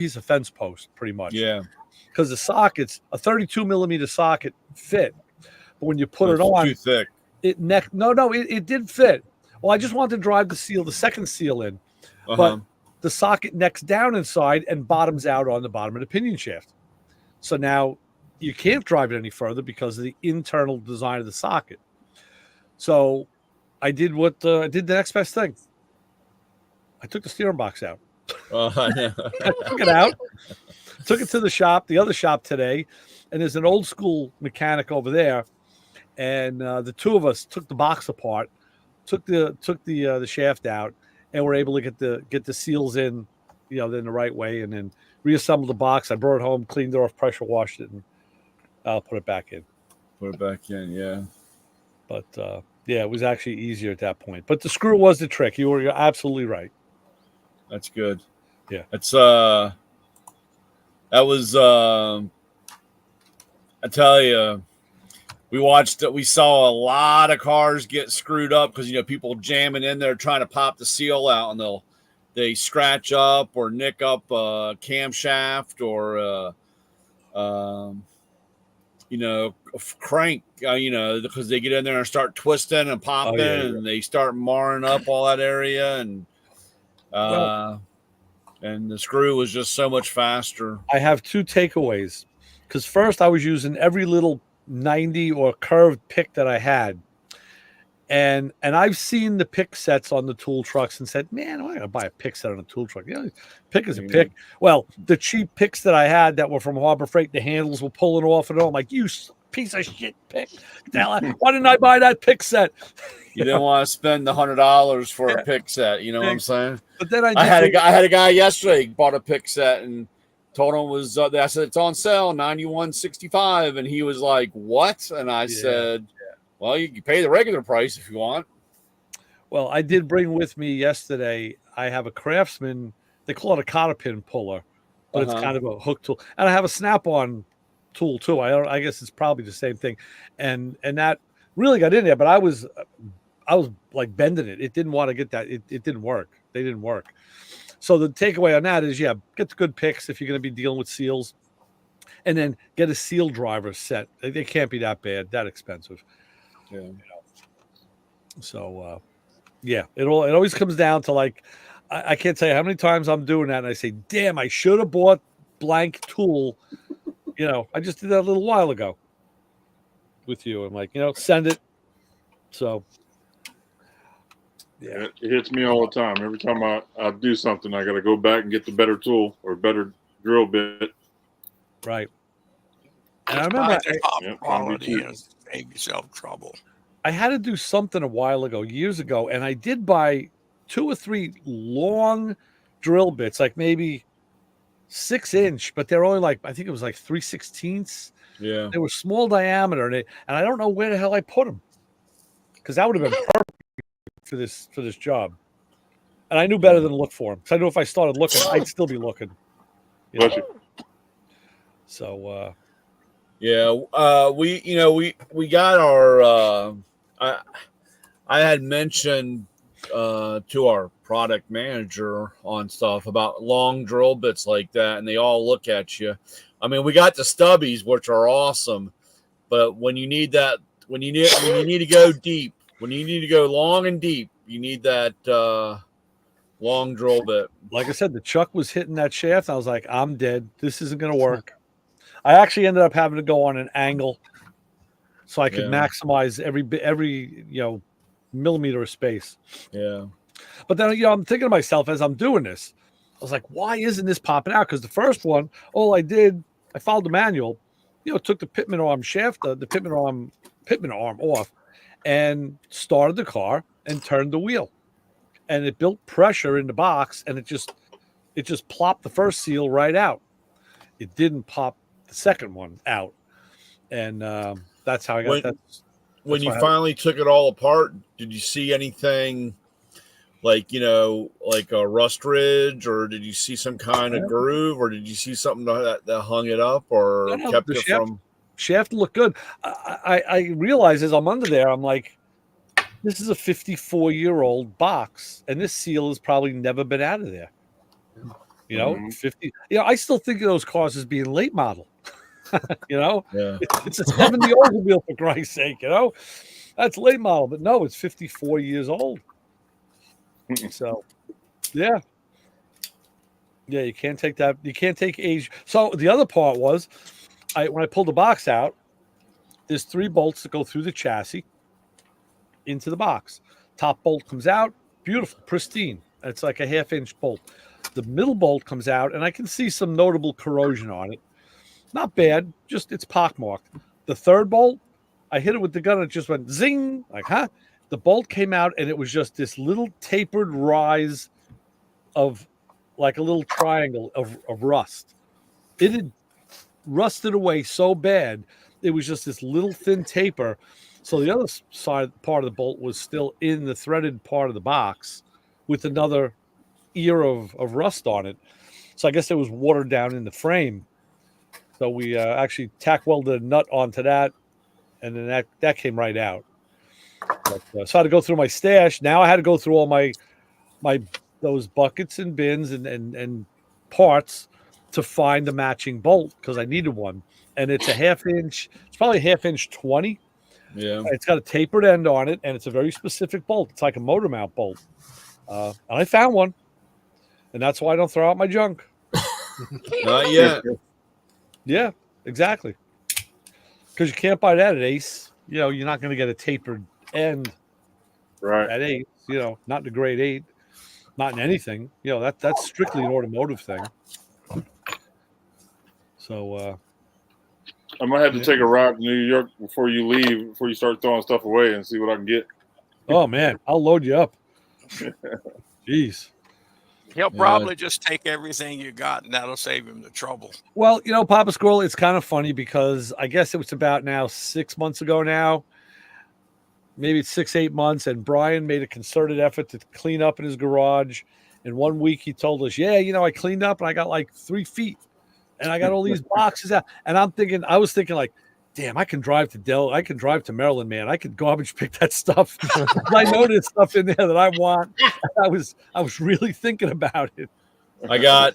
piece of fence post, pretty much. Yeah. Because the sockets, a 32 millimeter socket fit, but when you put it It's too on, thick. it did fit. Well, I just wanted to drive the second seal in, but the socket necks down inside and bottoms out on the bottom of the pinion shaft. So now you can't drive it any further because of the internal design of the socket. So I did I did the next best thing. I took the steering box out. I Took it out, took it to the other shop today, and there's an old school mechanic over there, and the two of us took the box apart, took the shaft out, and were able to get the seals in, in the right way, and then reassembled the box. I brought it home, cleaned it off, pressure washed it, and I'll put it back in. Put it back in, yeah. But yeah, it was actually easier at that point. But the screw was the trick. You're absolutely right. That's good. Yeah. It's that was I tell you, we saw a lot of cars get screwed up because people jamming in there trying to pop the seal out, and they scratch up or nick up a camshaft or crank, because they get in there and start twisting and popping, and they start marring up all that area, and and the screw was just so much faster. I have two takeaways, because first I was using every little 90 or curved pick that I had, and I've seen the pick sets on the tool trucks and said, man, I'm not gonna buy a pick set on a tool truck. Pick is a pick. Well, the cheap picks that I had that were from Harbor Freight, the handles were pulling off and all. I'm like, you piece of shit pick. Why didn't I buy that pick set? You didn't want to spend the $100 for a pick set. You know what I'm saying? But then I had a guy yesterday bought a pick set and told him I said it's on sale $91.65, and he was like, what? And I said, well, you can pay the regular price if you want. Well, I did bring with me yesterday. I have a Craftsman. They call it a cotter pin puller, but it's kind of a hook tool, and I have a snap-on tool too. I guess it's probably the same thing, and that really got in there. But I was like bending it. It didn't want to get that. It didn't work. They didn't work. So the takeaway on that is, get the good picks if you're going to be dealing with seals, and then get a seal driver set. They can't be that bad, that expensive. Yeah. So, it always comes down to, like, I can't tell you how many times I'm doing that, and I say, damn, I should have bought blank tool. I just did that a little while ago with you. I'm like, send it. So, yeah. It hits me all the time. Every time I do something, I got to go back and get the better tool or better drill bit. Right. And I remember quality is save yourself trouble. I had to do something years ago, and I did buy 2 or 3 long drill bits, like maybe 6-inch, but they're only I think it was like 3/16. Yeah. They were small diameter, and I don't know where the hell I put them, because that would have been perfect for this job. And I knew better than to look for them, because I knew if I started looking, I'd still be looking. So, we got our. I had mentioned to our product manager on stuff about long drill bits like that, and they all look at you. I mean, we got the stubbies, which are awesome, but when you need to go deep, when you need to go long and deep, you need that long drill bit. Like I said, the chuck was hitting that shaft. I was like, I'm dead. This isn't going to work. I actually ended up having to go on an angle so I could maximize every millimeter of space. Yeah. But then, I'm thinking to myself as I'm doing this, I was like, why isn't this popping out? Because the first one, all I did, I followed the manual, took the pitman arm shaft, the pitman arm off, and started the car and turned the wheel. And it built pressure in the box, and it just plopped the first seal right out. It didn't pop the second one out. And that's how I got that. When you finally took it all apart, did you see anything like a rust ridge, or did you see some kind of groove, or did you see something that hung it up or kept it from? Shaft looked good. I realized as I'm under there, I'm like, this is a 54-year-old box, and this seal has probably never been out of there. You know, 50. You know, I still think of those cars as being late model. You know, Yeah. it's a 70 Oldsmobile for Christ's sake. You know, that's late model, but no, it's 54 years old. So, yeah. Yeah, you can't take that. You can't take age. So the other part was, when I pulled the box out, there's 3 bolts that go through the chassis into the box. Top bolt comes out, beautiful, pristine. It's like a 1/2-inch bolt. The middle bolt comes out, and I can see some notable corrosion on it. Not bad, just it's pockmarked. The 3rd bolt, I hit it with the gun, and it just went zing, like, huh? The bolt came out, and it was just this little tapered rise of like a little triangle of rust. It had rusted away so bad, it was just this little thin taper. So the other part of the bolt was still in the threaded part of the box with another ear of rust on it. So I guess it was watered down in the frame. So we actually tack welded a nut onto that, and then that came right out. But, so I had to go through my stash. Now I had to go through all my those buckets and bins and parts to find the matching bolt because I needed one. And it's a 1/2-inch. It's probably a 1/2-inch 20. Yeah. It's got a tapered end on it, and it's a very specific bolt. It's like a motor mount bolt. And I found one, and that's why I don't throw out my junk. Not yet. Yeah, exactly. Because you can't buy that at Ace. You know, you're not going to get a tapered end Right. at Ace. You know, not in the grade 8, not in anything. You know, that's strictly an automotive thing. So I might have to take a ride to New York before you leave, before you start throwing stuff away, and see what I can get. oh man, I'll load you up. Jeez. He'll probably just take everything you got, and that'll save him the trouble. Well, you know, Papa Squirrel, it's kind of funny because I guess it was about now 6 months ago now. Maybe it's 6-8 months, and Brian made a concerted effort to clean up in his garage. And 1 week he told us, yeah, you know, I cleaned up and I got like 3 feet and I got all these boxes out. And I was thinking like, damn, I can drive to Maryland, man. I could garbage pick that stuff. I know there's stuff in there that I want. I was really thinking about it. I did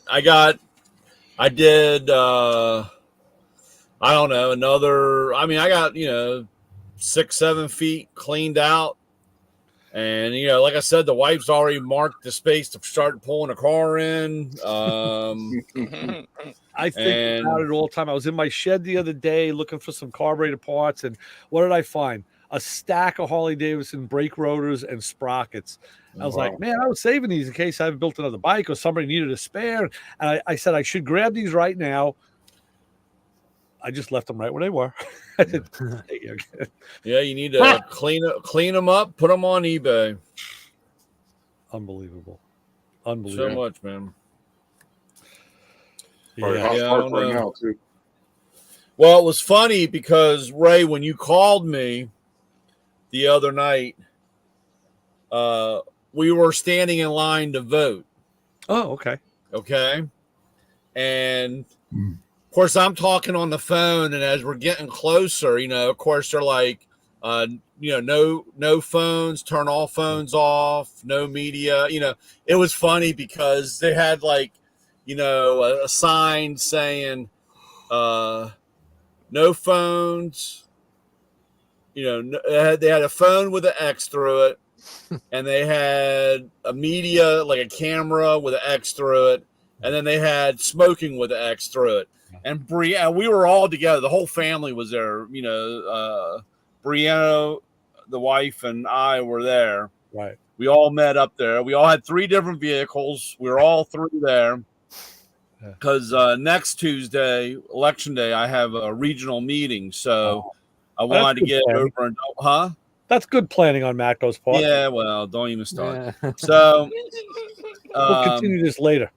I don't know, I got, 6-7 feet cleaned out. And, like I said, the wife's already marked the space to start pulling a car in. I think about it all the time. I was in my shed the other day looking for some carburetor parts. And what did I find? A stack of Harley-Davidson brake rotors and sprockets. I was like, man, I was saving these in case I built another bike or somebody needed a spare. And I said I should grab these right now. I just left them right where they were. Yeah, you need to clean them up, put them on eBay. Unbelievable. So much, man. Probably Yeah. hot right now too. Well, it was funny because Ray, when you called me the other night, we were standing in line to vote. Oh, okay. Okay. And of course, I'm talking on the phone, and as we're getting closer, of course, they're like, no phones, turn all phones off, no media. It was funny because they had like, a sign saying, no phones. They had a phone with an X through it, and they had a media, like a camera with an X through it, and then they had smoking with an X through it. And Brianna, we were all together. The whole family was there. Brianna, the wife, and I were there. Right. We all met up there. We all had 3 different vehicles. We were all 3 there. Because next Tuesday, Election Day, I have a regional meeting. So I wanted to get over and That's good planning on Matko's part. Yeah, well, don't even start. Yeah. So we'll continue this later.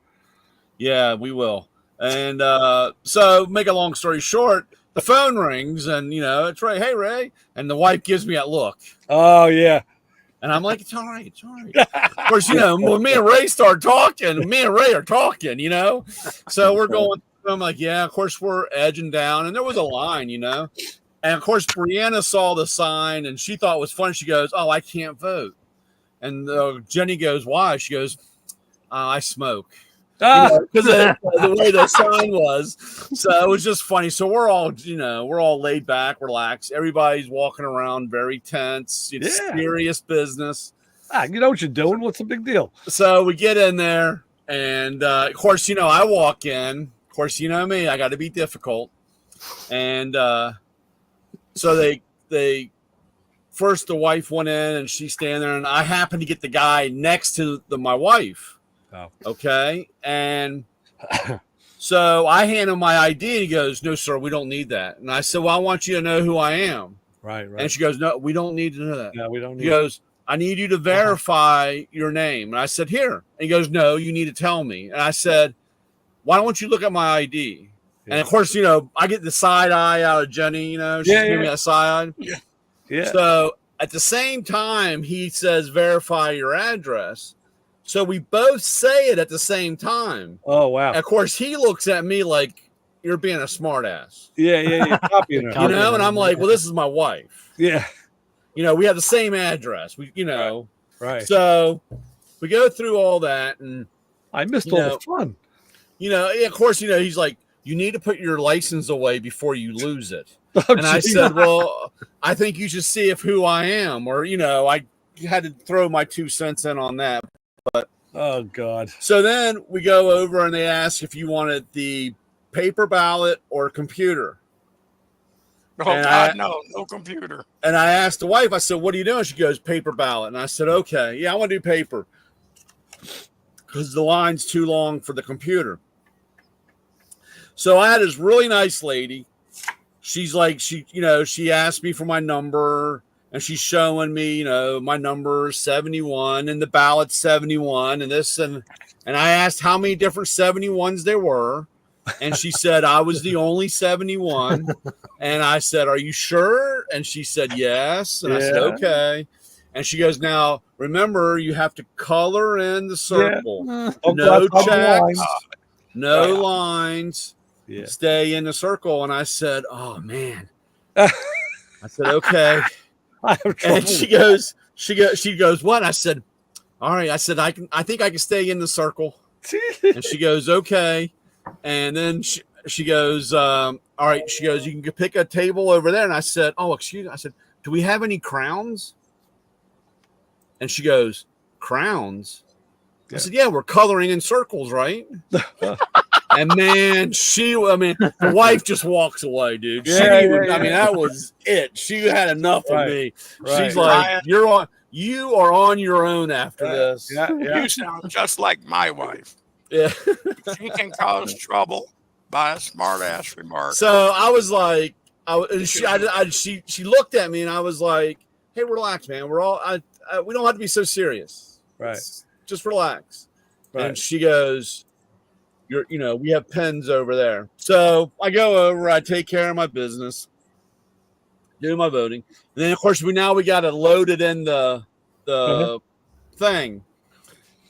Yeah, we will. And so, make a long story short, the phone rings, and it's Ray. Hey, Ray, and the wife gives me that look. Oh yeah, and I'm like, it's all right, it's all right. Of course, when me and Ray start talking, me and Ray are talking, So we're going. I'm like, yeah. Of course, we're edging down, and there was a line, And of course, Brianna saw the sign, and she thought it was funny. She goes, "Oh, I can't vote." And Jenny goes, "Why?" She goes, "I smoke." because the way the sign was. So it was just funny. So we're all, we're all laid back, relaxed. Everybody's walking around very tense. It's serious business. You know what you're doing. What's the big deal? So we get in there, and of course, I walk in. Of course, you know me. I got to be difficult, and so they first the wife went in, and she's standing there, and I happened to get the guy next to my wife. Oh. Okay. And so I hand him my ID, and he goes, "No, sir, we don't need that." And I said, "Well, I want you to know who I am." Right. And she goes, "No, we don't need to know that." Yeah, we don't need. He goes, "I need you to verify your name." And I said, "Here." And he goes, "No, you need to tell me." And I said, "Why don't you look at my ID?" Yeah. And of course, I get the side eye out of Jenny, she's giving me that side eye. Yeah. So at the same time, he says, "Verify your address." So we both say it at the same time. Oh, wow. And of course, he looks at me like, "You're being a smart ass." Yeah. Copying her. And I'm like, "Well, this is my wife." Yeah. We have the same address. Right. So we go through all that, and I missed all the fun. Of course, he's like, "You need to put your license away before you lose it." And I said, "Well, I think you should see who I am." Or, I had to throw my 2 cents in on that. But oh God. So then we go over, and they ask if you wanted the paper ballot or computer. Oh, God, no computer. And I asked the wife, I said, "What are you doing?" She goes, "Paper ballot." And I said, "Okay, yeah, I want to do paper because the line's too long for the computer." So I had this really nice lady. She's like, she asked me for my number, and she's showing me, my number is 71 and the ballot's 71 and this. And I asked how many different 71s there were. And she said, I was the only 71. And I said, "Are you sure?" And she said, "Yes." And I said, "Okay." And she goes, "Now, remember, you have to color in the circle. No checks, no lines. Yeah. Stay in the circle." And I said, "Oh, man." I said, "Okay." And she goes, "What?" I said, "All right." I said, I think I can stay in the circle." And she goes, "Okay." And then she goes, "All right." She goes, "You can pick a table over there." And I said, "Oh, excuse me." I said, "Do we have any crowns?" And she goes, "Crowns?" I said, "Yeah, we're coloring in circles, right?" And man, the wife just walks away, dude. That was it. She had enough of me. Right. She's like, you are on your own after this. Yeah. You sound just like my wife. Yeah. She can cause trouble by a smart ass remark. So I was like, she looked at me, and I was like, "Hey, relax, man. We're all, we don't have to be so serious. Right. Just relax." Right. And she goes, "We have pens over there." So I go over, I take care of my business, do my voting. And then of course we got to load it in the thing.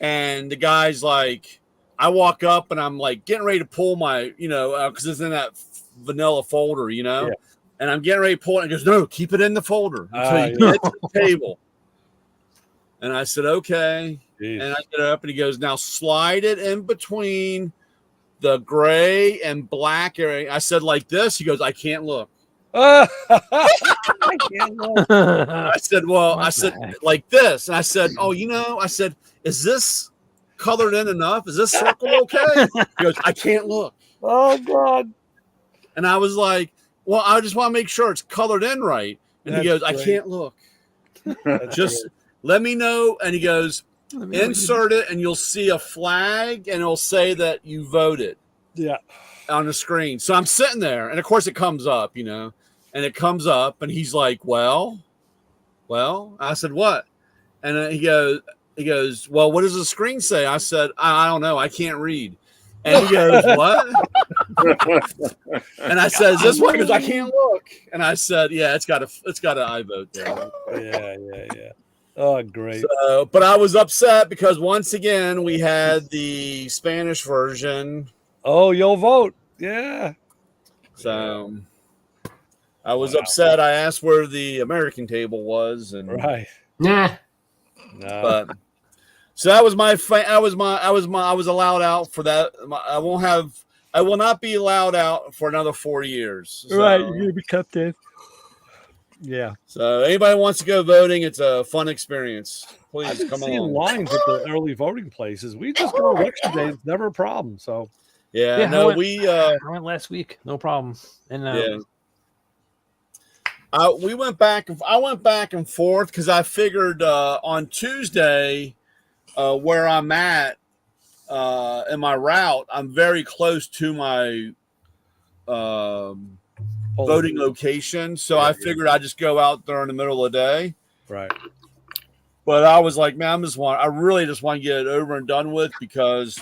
And the guy's like, I walk up, and I'm like getting ready to pull my, because it's in that vanilla folder, yeah. And I'm getting ready to pull it, and he goes, "No, keep it in the folder until you get to the table." And I said, "Okay." Jeez. And I get up, and he goes, "Now slide it in between the gray and black area." I said, "Like this?" He goes, "I can't look." I can't look. I said, "Well," I said, "like this." And I said, "Oh, I said, is this colored in enough? Is this circle okay?" He goes, "I can't look." Oh, God. And I was like, "Well, I just want to make sure it's colored in right." And he goes, "I can't look. Just let me know." And he goes, "Insert it, and you'll see a flag, and it'll say that you voted." Yeah. On the screen. So I'm sitting there, and of course it comes up, and it comes up, and he's like, well, I said, "What?" And he goes, "Well, what does the screen say?" I said, I don't know. I can't read." And he goes, "What?" And I said, "Is this one?" He goes, "I can't look." And I said, "Yeah, it's got an I vote there." Yeah. Oh, great. So, but I was upset because once again, we had the Spanish version. Oh, you'll vote. Yeah. So I was upset. I asked where the American table was, and right. Nah. No. But So that was I was allowed out for that. I will not be allowed out for another 4 years. So, Right, you're gonna be kept in. Yeah. So anybody wants to go voting, it's a fun experience. I've Please been come seeing along. lines at the early voting places. We just go election day. It's never a problem. So Yeah, Yeah, no, I went last week, no problem. And yeah. I went back and forth because I figured on Tuesday where I'm at in my route, I'm very close to my voting location. So I figured I'd just go out there in the middle of the day. right. But I was like, man, I really just want to get it over and done with because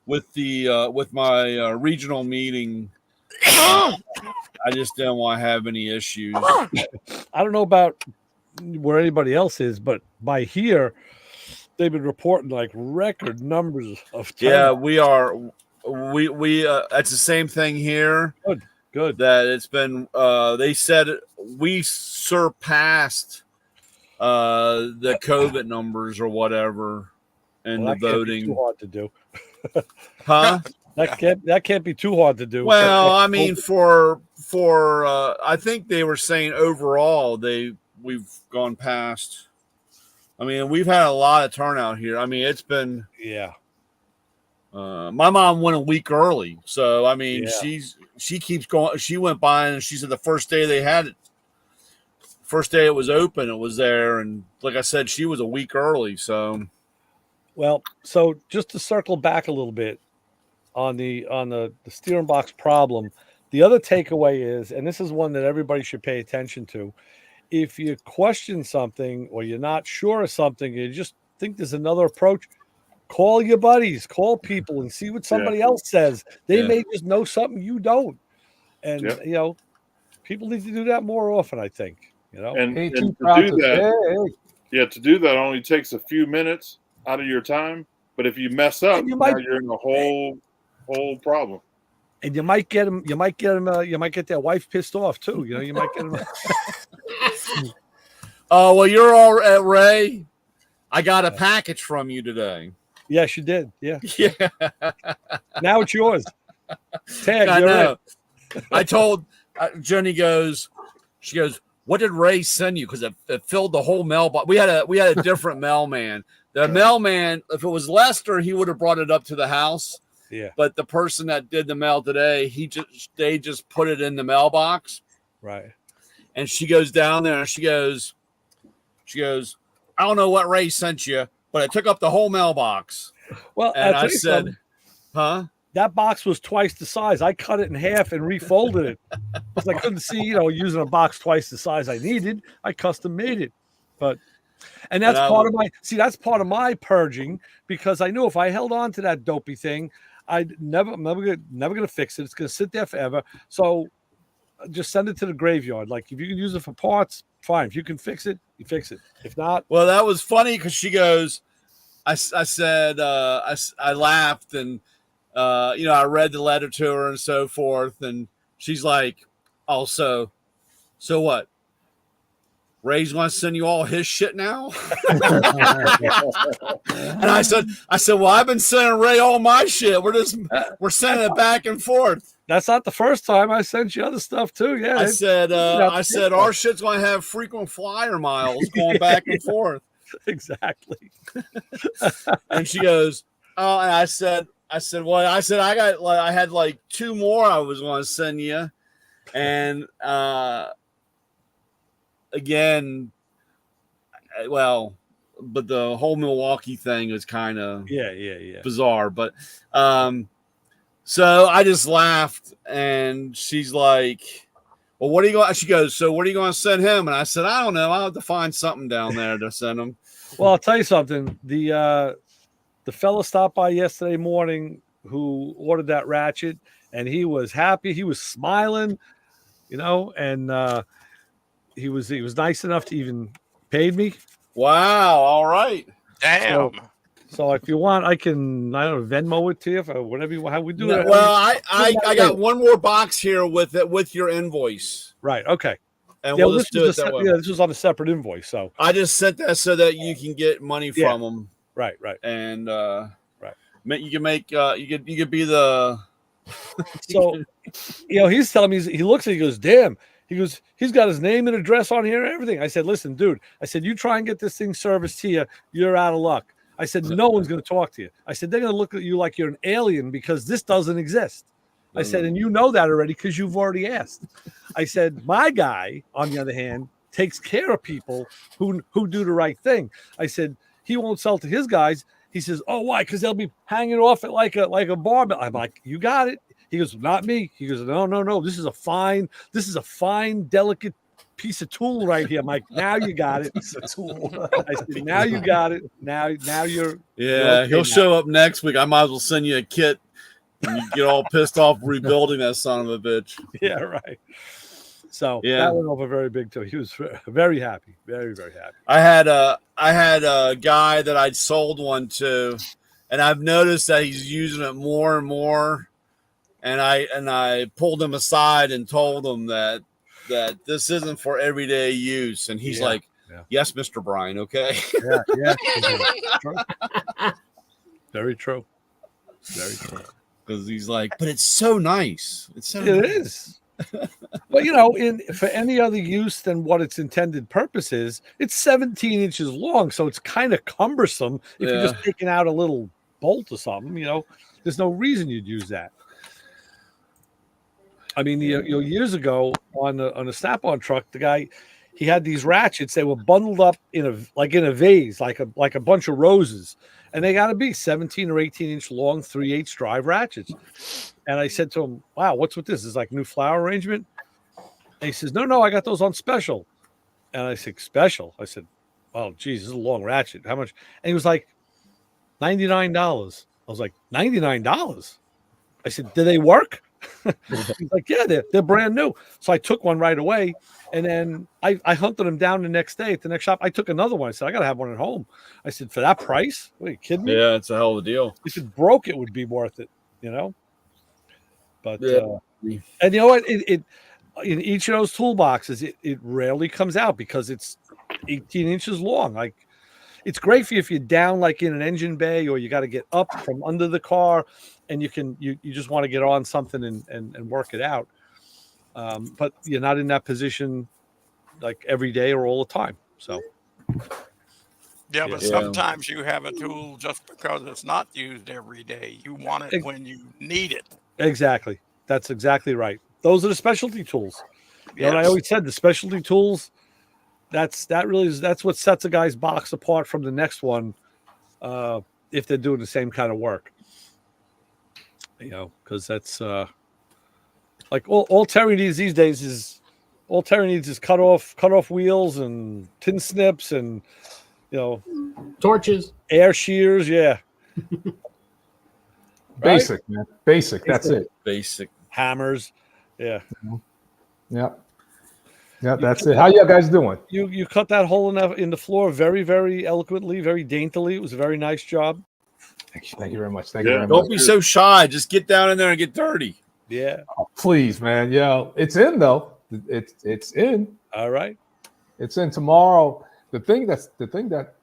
with the with my regional meeting, I just didn't want to have any issues. I don't know about where anybody else is, but by here, they've been reporting like record numbers of Yeah, turnout. we are. We it's the same thing here. Good. That it's been. They said we surpassed the COVID numbers or whatever in the voting. Too hard to do. Huh? That can't be too hard to do. Well, I mean, for I think they were saying overall we've gone past. I mean, we've had a lot of turnout here. I mean, it's been yeah. My mom went a week early, so I mean, Yeah. she keeps going. She went by and she said the first day they had it, first day it was open, it was there, and like I said, she was a week early. So, Well, so just to circle back a little bit on the steering box problem, the other takeaway is, and this is one that everybody should pay attention to, if you question something or you're not sure of something, you just think there's another approach, call your buddies, call people and see what somebody else says. They may just know something you don't. And you know, people need to do that more often, I think. You know, And to do that only takes a few minutes out of your time. But if you mess up, now you're in a whole problem. And you might get them. You might get their wife pissed off too. You know, you might get them. oh well, you're all at Ray. I got a package from you today. Yes, you did. Yeah. Yeah. Now it's yours. Tag. I know. Right. I told Jenny she goes, what did Ray send you? Because it filled the whole mailbox. We had a different mailman. The mailman, if it was Lester, he would have brought it up to the house. Yeah. But the person that did the mail today, they just put it in the mailbox. Right. And she goes down there and she goes, I don't know what Ray sent you, but it took up the whole mailbox. Well, and I said, huh? That box was twice the size. I cut it in half and refolded it because I couldn't see, using a box twice the size I needed. I custom made it, and that's that's part of my purging, because I knew if I held on to that dopey thing, I'd never gonna fix it. It's gonna sit there forever. So just send it to the graveyard. Like, if you can use it for parts, fine. If you can fix it, you fix it. If not, well, that was funny because she goes, I said, I laughed and. I read the letter to her and so forth, and she's like, "Oh, so what? Ray's going to send you all his shit now?" And I said, "Well, I've been sending Ray all my shit. We're sending it back and forth." That's not the first time. I sent you other stuff too. Yeah, I said our shit's going to have frequent flyer miles going back and forth. Exactly. And she goes, "Oh," and I said, I had like 2 more I was going to send you. And again, well, but the whole Milwaukee thing is kind of bizarre. But so I just laughed, and she's like, well, what are you going? She goes, so what are you going to send him? And I said, I don't know. I'll have to find something down there to send him. Well, I'll tell you something. The fella stopped by yesterday morning who ordered that ratchet, and he was happy. He was smiling, and he was nice enough to even paid me. Wow! All right. Damn. So if you want, I can Venmo it to you for whatever how we do it. Well, I got one more box here with your invoice. Right. Okay. and Yeah, we'll just do it that way. Yeah, this was on a separate invoice. So I just sent that so that you can get money from them. Right. And Right. you can make you could be the. So, he's telling me, he looks at it, he goes, damn. He goes, he's got his name and address on here and everything. I said, listen, dude. I said, you try and get this thing serviced to you, you're out of luck. I said, no one's going to talk to you. I said, they're going to look at you like you're an alien because this doesn't exist. I said, and you know that already because you've already asked. I said, my guy, on the other hand, takes care of people who do the right thing. I said, he won't sell to his guys. He says, oh, why? Because they'll be hanging off it like a barbell. I'm like, you got it. He goes, not me. He goes, no. This is a fine, delicate piece of tool right here. I'm like, now you got it. It's a tool. I said, now you got it. Now you're. Yeah, okay he'll now. show up next week. I might as well send you a kit, and you get all pissed off rebuilding that son of a bitch. Yeah, right. So Yeah. that went over very big too. He was very happy, very, very happy. I had a guy that I'd sold one to, and I've noticed that he's using it more and more. And I pulled him aside and told him that this isn't for everyday use. And he's like, yes, Mr. Brian. Okay. Yeah. True. Very true. Very true. Because he's like, but it's so nice. It is. But for any other use than what its intended purpose is, it's 17 inches long, so it's kind of cumbersome if you're just taking out a little bolt or something. There's no reason you'd use that. I mean, years ago on a Snap-on truck, the guy, he had these ratchets. They were bundled up in a vase, like a bunch of roses, and they got to be 17 or 18 inch long 3/8 drive ratchets. And I said to him, "Wow, what's with this? Is like new flower arrangement?" And he says, "No, I got those on special." And I said, "Special?" I said, "Oh, geez, this is a long ratchet. How much?" And he was like, $99. I was like, $99? I said, "Do they work?" He's like, yeah, they're brand new. So I took one right away, and then I hunted them down the next day at the next shop. I took another one. I said, I gotta have one at home. I said, for that price? What, are you kidding me? Yeah, it's a hell of a deal. If it broke, it would be worth it, But Yeah. And you know what? It in each of those toolboxes, it rarely comes out because it's 18 inches long. Like, it's great for you if you're down like in an engine bay, or you got to get up from under the car, and you just want to get on something and work it out. But you're not in that position like every day or all the time. So yeah, but sometimes you have a tool just because it's not used every day. You want it when you need it. Exactly. That's exactly right. Those are the specialty tools. And I always said the specialty tools, that's what sets a guy's box apart from the next one, if they're doing the same kind of work. Because that's like all Terry needs these days is cut off wheels and tin snips and torches, air shears. Yeah. Basic, man. Basic. That's it. Basic hammers. Yeah. Yeah. Yeah, that's it. How you guys doing? You cut that hole in the floor very, very eloquently, very daintily. It was a very nice job. Thank you very much. Thank you very much. Don't be so shy. Just get down in there and get dirty. Yeah. Oh, please, man. Yeah, it's in though. It's in. All right. It's in tomorrow. The thing that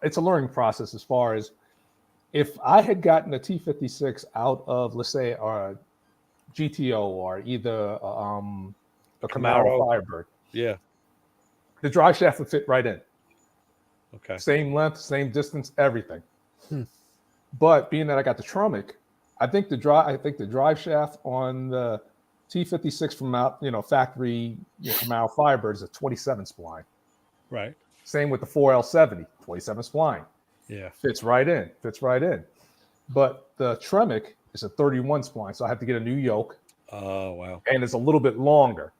it's a learning process as far as if I had gotten a T56 out of, let's say, a GTO or either a Camaro Firebird. Yeah. The drive shaft would fit right in. Okay. Same length, same distance, everything. But being that I got the Trummic, I think the drive shaft on the T56 from out, factory Camaro Firebird is a 27 spline. Right. Same with the 4L70, 27 spline. Yeah. Fits right in. But the Tremec is a 31 spline, so I have to get a new yoke. Oh, wow. And it's a little bit longer.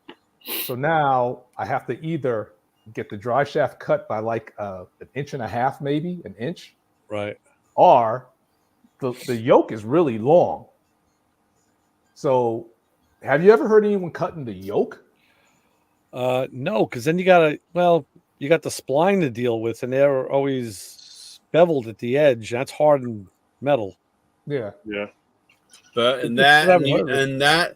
So now I have to either get the drive shaft cut by like an inch and a half, maybe an inch. Right. Or the yoke is really long. So have you ever heard anyone cutting the yoke? No, because then you got the spline to deal with, and they're always beveled at the edge. That's hardened metal. Yeah. Yeah. But that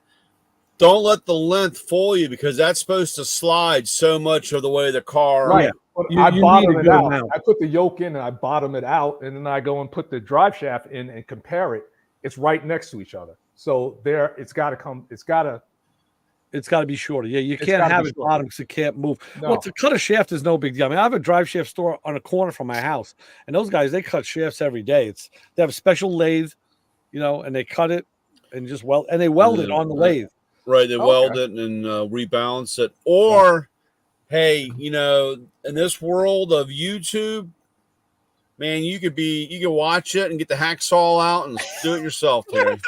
don't let the length fool you, because that's supposed to slide so much of the way the car. Right. Yeah. But You I need bottom a it good out. amount. I put the yoke in and I bottom it out, and then I go and put the drive shaft in and compare it. It's right next to each other. So there, it's got to come. It's got to be shorter. Yeah, you It's can't gotta have be it shorter. bottom because it can't move. No. Well, to cut a shaft is no big deal. I mean, I have a drive shaft store on a corner from my house, and those guys, they cut shafts every day. They have a special lathe, and they cut it and just weld, and they weld it on the lathe. Right, they weld it and rebalance it. Or, hey, in this world of YouTube, man, you could watch it and get the hacksaw out and do it yourself, Terry.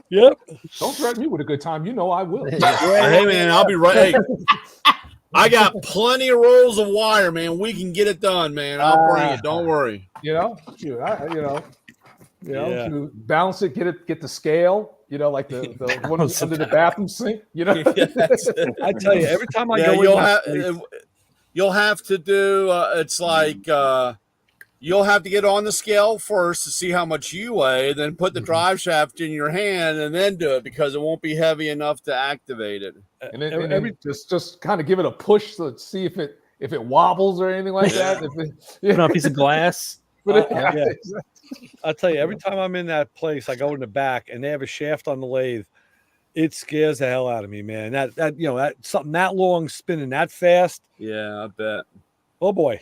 Yep. Don't threaten me with a good time. You know I will. Hey, man, I'll be right. Hey, I got plenty of rolls of wire, man. We can get it done, man. I'll bring it. Don't worry. To balance it, get the scale. Like the one under the bathroom sink. I tell you, every time I go, you'll have to do. It's like you'll have to get on the scale first to see how much you weigh, then put the drive shaft in your hand, and then do it, because it won't be heavy enough to activate it. And then just kind of give it a push to see if it wobbles or anything like that. Put on a piece of glass. I'll tell you, every time I'm in that place, I go in the back and they have a shaft on the lathe. It scares the hell out of me, man. That something that long spinning that fast. Yeah, I bet. Oh boy.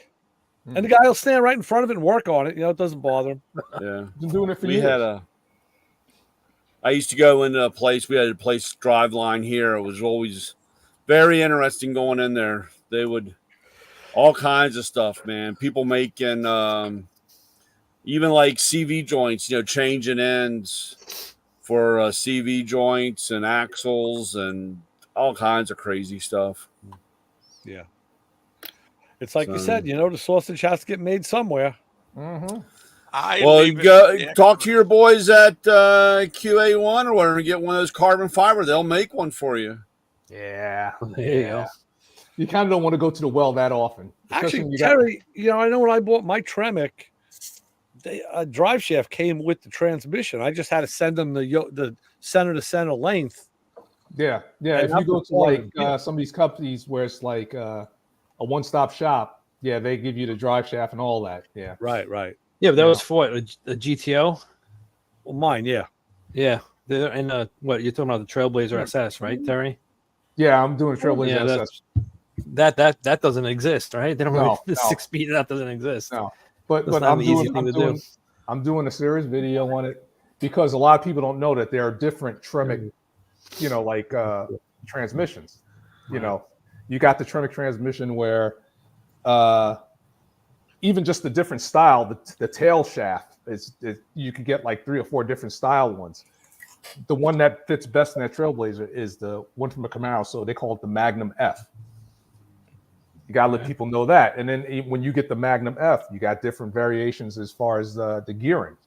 And the guy will stand right in front of it and work on it. It doesn't bother him. Yeah. Been doing it for years. I used to go into a place. We had a place drive line here. It was always very interesting going in there. They would all kinds of stuff, man. People making even like CV joints, changing ends for CV joints and axles and all kinds of crazy stuff. Yeah. It's like you said, the sausage has to get made somewhere. Mm-hmm. Talk to your boys at QA1 or whatever and get one of those carbon fiber. They'll make one for you. Yeah. There you go. You kind of don't want to go to the well that often. Actually, Terry, I know when I bought my Tremec, a drive shaft came with the transmission. I just had to send them the center to center length. Yeah. If you go to like some of these companies where it's like a one-stop shop, they give you the drive shaft and all that. Yeah. Right. Yeah, but that was for a GTO. Well, mine, yeah. And what you're talking about, the Trailblazer SS, right, Terry? Yeah, I'm doing Trailblazer SS. That doesn't exist, right? They don't really 6 speed. That doesn't exist. No, but I'm doing a serious video on it because a lot of people don't know that there are different Tremec, transmissions. You got the Tremec transmission where even just the different style, the tail shaft you could get like 3 or 4 different style ones. The one that fits best in that Trailblazer is the one from a Camaro, so they call it the Magnum F. You gotta let people know that, and then when you get the Magnum F, you got different variations as far as the gearing.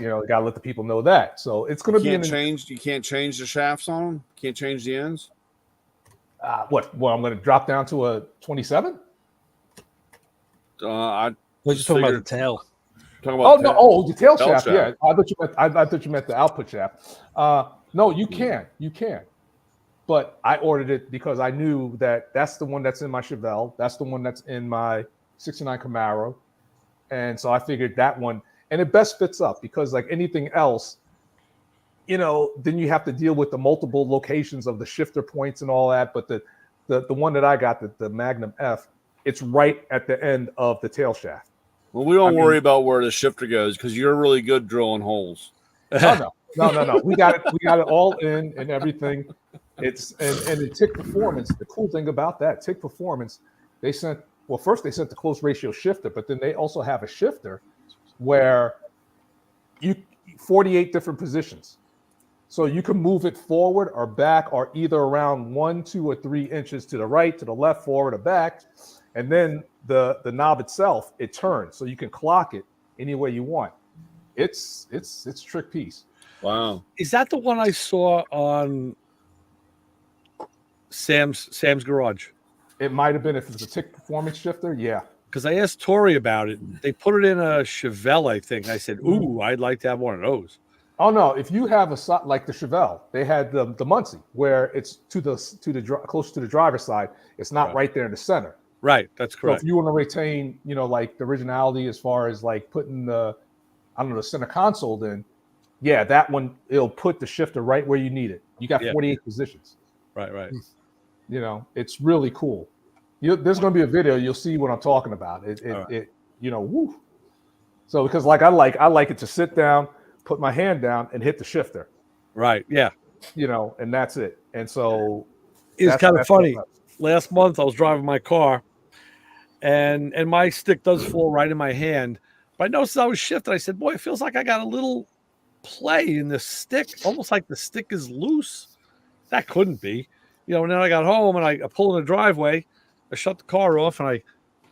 You gotta let the people know that. So it's gonna be You can't change the shafts on them. Can't change the ends. What? Well, I'm gonna drop down to a 27. We're just talking about the tail. The tail shaft. Yeah, I thought you meant the output shaft. No, you can, but I ordered it because I knew that's the one that's in my Chevelle. That's the one that's in my '69 Camaro, and so I figured that one, and it best fits up because like anything else, then you have to deal with the multiple locations of the shifter points and all that. But the one that I got, the Magnum F, it's right at the end of the tail shaft. Well, we don't worry about where the shifter goes because you're really good drilling holes. No. We got it all in and everything. It's and the TIC Performance. The cool thing about that TIC Performance, first they sent the close ratio shifter, but then they also have a shifter where 48 different positions. So you can move it forward or back or either around 1, 2, or 3 inches to the right, to the left, forward, or back. And then the knob itself, it turns. So you can clock it any way you want. It's a trick piece. Wow. Is that the one I saw on Sam's garage? It might have been if it's a TIC Performance shifter, yeah. Because I asked Tori about it. They put it in a Chevelle, I think. I said, "Ooh, I'd like to have one of those." Oh no! If you have like the Chevelle, they had the Muncie where it's close to the driver's side. It's not right there in the center. Right, that's correct. So if you want to retain, like the originality as far as like putting the center console in, yeah, that one it'll put the shifter right where you need it. You got 48 positions. Right. It's really cool. There's going to be a video. You'll see what I'm talking about. Woo. So because I like it to sit down, put my hand down, and hit the shifter. Right. Yeah. And that's it. And so it's kind of funny. Last month I was driving my car, and my stick does fall right in my hand. But I noticed I was shifting. I said, "Boy, it feels like I got a little play in the stick, almost like the stick is loose." That couldn't be, And then I got home and I pull in the driveway. I shut the car off and I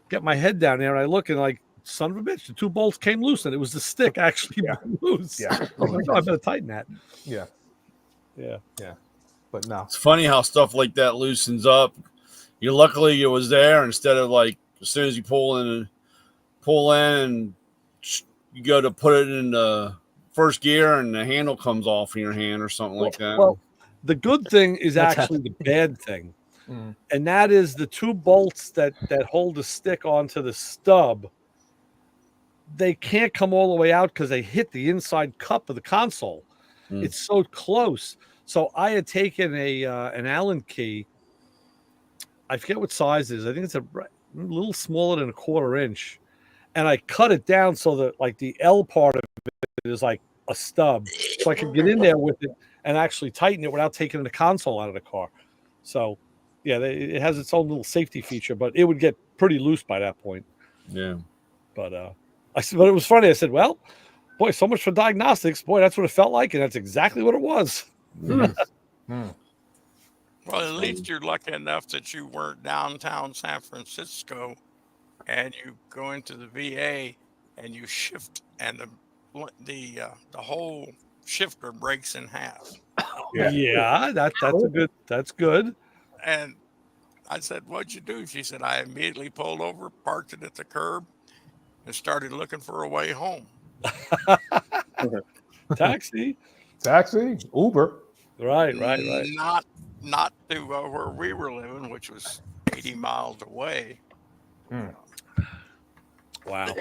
get my head down there and I look and like, son of a bitch, the 2 bolts came loose and it was the stick actually loose. Yeah. I'm like, I better tighten that. Yeah. But no, it's funny how stuff like that loosens up. Luckily it was there instead of like as soon as you pull in and you go to put it in the first gear and the handle comes off in your hand or something like that. Well, the good thing is actually the bad thing. And that is the 2 bolts that hold the stick onto the stub. They can't come all the way out because they hit the inside cup of the console. It's so close. So I had taken an Allen key. I forget what size it is. I think it's a little smaller than a 1/4 inch. And I cut it down so that like the L part of it is like a stub. So I could get in there with it and actually tighten it without taking the console out of the car. So yeah, it has its own little safety feature, but it would get pretty loose by that point. Yeah. But I said, but it was funny. I said, well, boy, so much for diagnostics. Boy, that's what it felt like, and that's exactly what it was. Well, at least you're lucky enough that you weren't downtown San Francisco and you go into the VA and you shift and the whole shifter breaks in half. That's good. And I said, "What'd you do?" She said, "I immediately pulled over, parked it at the curb, and started looking for a way home." Taxi, Uber. Right. Not to where we were living, which was 80 miles away. Wow.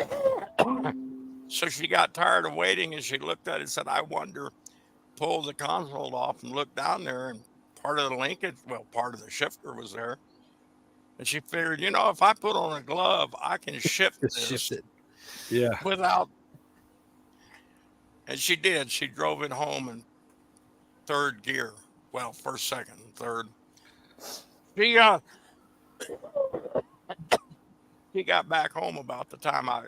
So she got tired of waiting and she looked at it and said, "I wonder," pulled the console off and looked down there, and part of the shifter was there. And she figured, if I put on a glove, I can shift this. Yeah. Without. And she did. She drove it home in 3rd gear. Well, 1st, 2nd, and 3rd. She got back home about the time I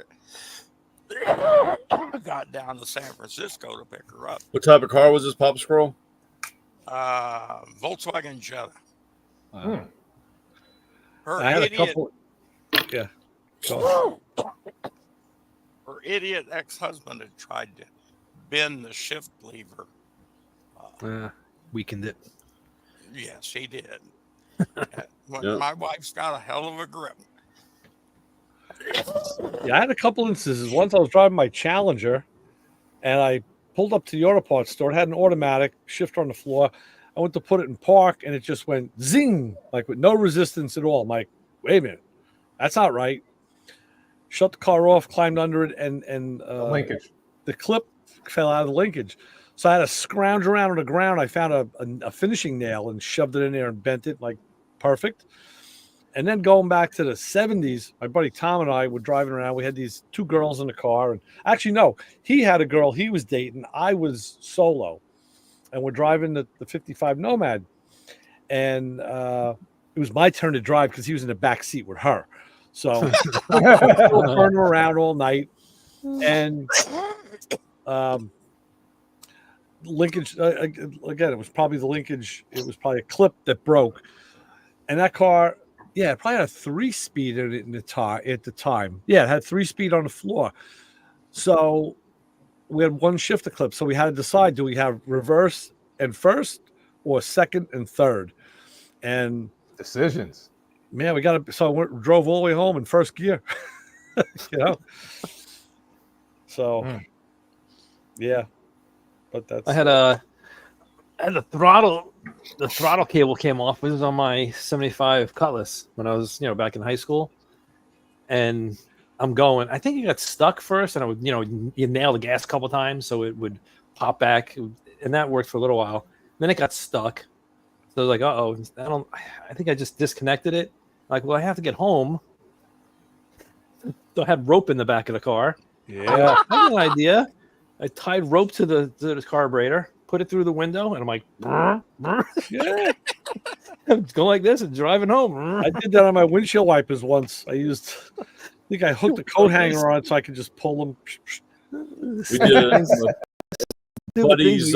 got down to San Francisco to pick her up. What type of car was this, Pop Scroll? Volkswagen Jetta. I had a couple. Yeah. Her idiot ex-husband had tried to bend the shift lever. Weakened it. Yes, he did. My wife's got a hell of a grip. Yeah, I had a couple instances. Once I was driving my Challenger, and I pulled up to the auto parts store. It had an automatic shifter on the floor. I went to put it in park, and it just went zing, like with no resistance at all. I'm like, wait a minute, that's not right. Shut the car off, climbed under it, and The linkage. The clip fell out of the linkage. So I had to scrounge around on the ground. I found a finishing nail and shoved it in there and bent it like perfect. And then going back to the 70s, my buddy Tom and I were driving around. We had these 2 girls in the car. And actually, no, he had a girl he was dating. I was solo. And we're driving the 55 Nomad. And it was my turn to drive because he was in the back seat with her. So I was turning around all night. And linkage, again, it was probably the linkage. It was probably a clip that broke. And that car... Yeah, it probably had a 3-speed in it at the time. Yeah, it had 3-speed on the floor. So we had 1 shifter clip. So we had to decide, do we have reverse and first or second and third? And decisions. Man, we got to. So I drove all the way home in 1st gear. So, yeah. but that's. I had the throttle cable came off. It was on my 75 Cutlass when I was, back in high school, and I'm going. I think it got stuck first, and I would, you nail the gas a couple times so it would pop back, and that worked for a little while. Then it got stuck, so I was like, I think I just disconnected it. Like, well, I have to get home. So I had rope in the back of the car. Yeah, I had an idea. I tied rope to the carburetor, put it through the window, and I'm like, brr, brr. yeah. I'm going like this and driving home. I did that on my windshield wipers once. I think I hooked a coat hanger on it so I could just pull them. We did it. Buddy's